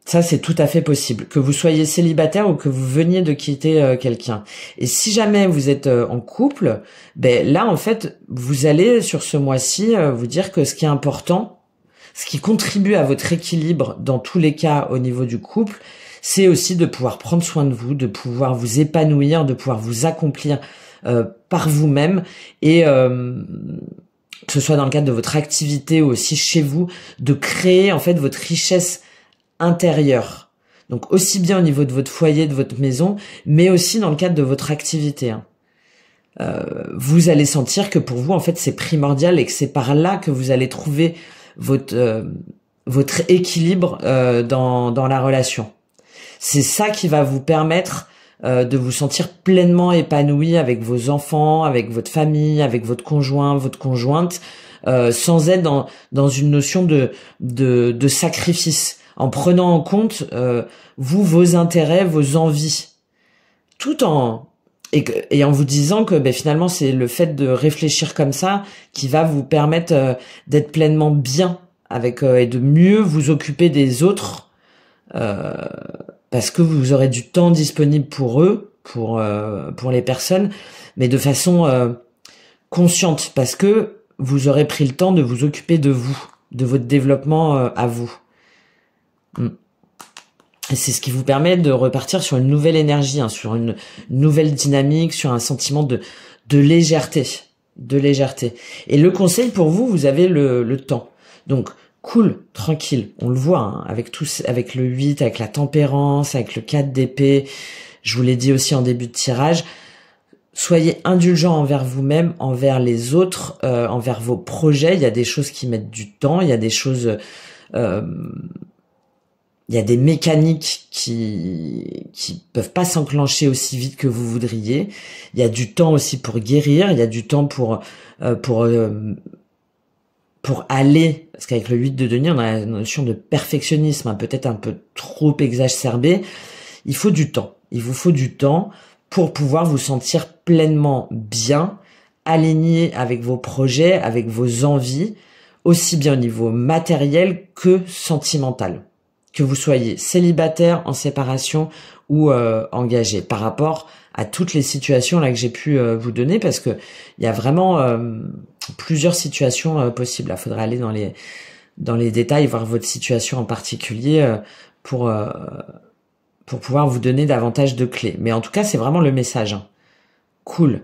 Ça, c'est tout à fait possible. Que vous soyez célibataire ou que vous veniez de quitter quelqu'un. Et si jamais vous êtes en couple, là, en fait, vous allez, sur ce mois-ci, vous dire que ce qui est important, ce qui contribue à votre équilibre dans tous les cas au niveau du couple, c'est aussi de pouvoir prendre soin de vous, de pouvoir vous épanouir, de pouvoir vous accomplir par vous-même et que ce soit dans le cadre de votre activité ou aussi chez vous, de créer en fait votre richesse intérieure. Donc aussi bien au niveau de votre foyer, de votre maison, mais aussi dans le cadre de votre activité, hein. Vous allez sentir que pour vous en fait c'est primordial et que c'est par là que vous allez trouver votre équilibre dans la relation. C'est ça qui va vous permettre de vous sentir pleinement épanoui avec vos enfants, avec votre famille, avec votre conjoint, votre conjointe, sans être dans une notion de sacrifice, en prenant en compte vos intérêts, vos envies, tout et en vous disant que finalement c'est le fait de réfléchir comme ça qui va vous permettre d'être pleinement bien avec et de mieux vous occuper des autres parce que vous aurez du temps disponible pour eux, pour les personnes, mais de façon consciente parce que vous aurez pris le temps de vous occuper de vous, de votre développement à vous. Et c'est ce qui vous permet de repartir sur une nouvelle énergie, hein, sur une nouvelle dynamique, sur un sentiment de légèreté, Et le conseil pour vous, vous avez le temps. Donc cool, tranquille, on le voit, hein, avec le 8, avec la tempérance, avec le 4 d'épée. Je vous l'ai dit aussi en début de tirage. Soyez indulgents envers vous-même, envers les autres, envers vos projets. Il y a des choses qui mettent du temps, il y a des choses il y a des mécaniques qui peuvent pas s'enclencher aussi vite que vous voudriez. Il y a du temps aussi pour guérir. Il y a du temps pour aller, parce qu'avec le 8 de denier, on a la notion de perfectionnisme, hein, peut-être un peu trop exacerbé. Il faut du temps. Il vous faut du temps pour pouvoir vous sentir pleinement bien, aligné avec vos projets, avec vos envies, aussi bien au niveau matériel que sentimental. Que vous soyez célibataire, en séparation ou engagé, par rapport à toutes les situations là que j'ai pu vous donner, parce que il y a vraiment plusieurs situations possibles. Il faudra aller dans les détails, voir votre situation en particulier pour pouvoir vous donner davantage de clés. Mais en tout cas, c'est vraiment le message, hein. Cool.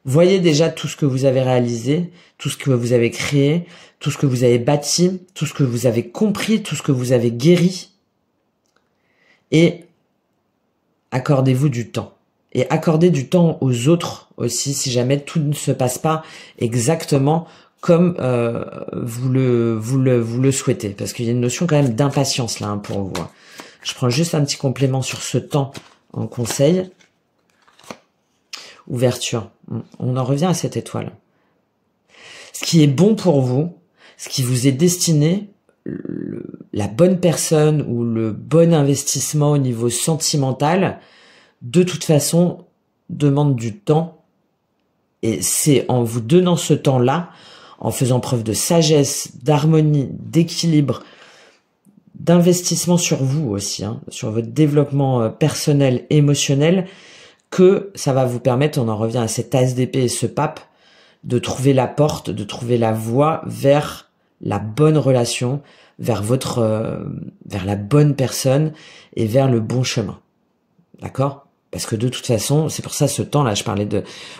Voyez déjà tout ce que vous avez réalisé, tout ce que vous avez créé, tout ce que vous avez bâti, tout ce que vous avez compris, tout ce que vous avez guéri. Et accordez-vous du temps. Et accordez du temps aux autres aussi, si jamais tout ne se passe pas exactement comme vous le souhaitez. Parce qu'il y a une notion quand même d'impatience là, hein, pour vous. Je prends juste un petit complément sur ce temps en conseil. Ouverture. On en revient à cette étoile. Ce qui est bon pour vous, ce qui vous est destiné, la bonne personne ou le bon investissement au niveau sentimental, de toute façon, demande du temps. Et c'est en vous donnant ce temps-là, en faisant preuve de sagesse, d'harmonie, d'équilibre, d'investissement sur vous aussi, hein, sur votre développement personnel, émotionnel, que ça va vous permettre, on en revient à cet as d'épée et ce pape, de trouver la porte, de trouver la voie vers la bonne relation, vers la bonne personne et vers le bon chemin. D'accord ? Parce que de toute façon, c'est pour ça ce temps-là, je parlais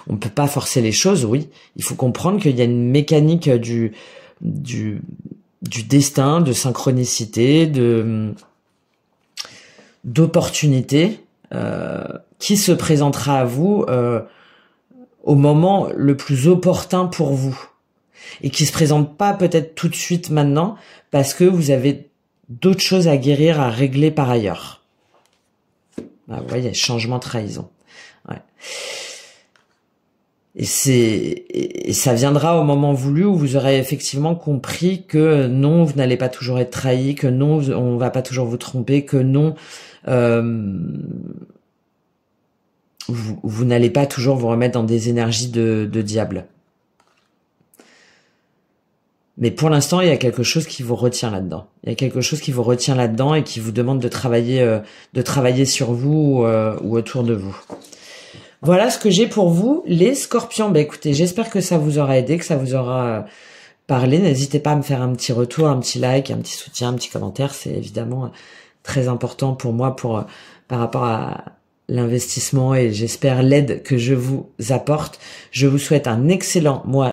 on peut pas forcer les choses, oui. Il faut comprendre qu'il y a une mécanique du destin, de synchronicité, d'opportunité, qui se présentera à vous au moment le plus opportun pour vous et qui se présente pas peut-être tout de suite maintenant parce que vous avez d'autres choses à guérir, à régler par ailleurs. Ah, vous voyez, changement, trahison. Ouais. Et ça viendra au moment voulu où vous aurez effectivement compris que non, vous n'allez pas toujours être trahi, que non, on va pas toujours vous tromper, que non, vous n'allez pas toujours vous remettre dans des énergies de diable. Mais pour l'instant, il y a quelque chose qui vous retient là-dedans. Il y a quelque chose qui vous retient là-dedans et qui vous demande de travailler sur vous ou autour de vous. Voilà ce que j'ai pour vous, les scorpions. Bah écoutez, j'espère que ça vous aura aidé, que ça vous aura parlé. N'hésitez pas à me faire un petit retour, un petit like, un petit soutien, un petit commentaire. C'est évidemment très important pour moi par rapport à l'investissement et j'espère l'aide que je vous apporte. Je vous souhaite un excellent mois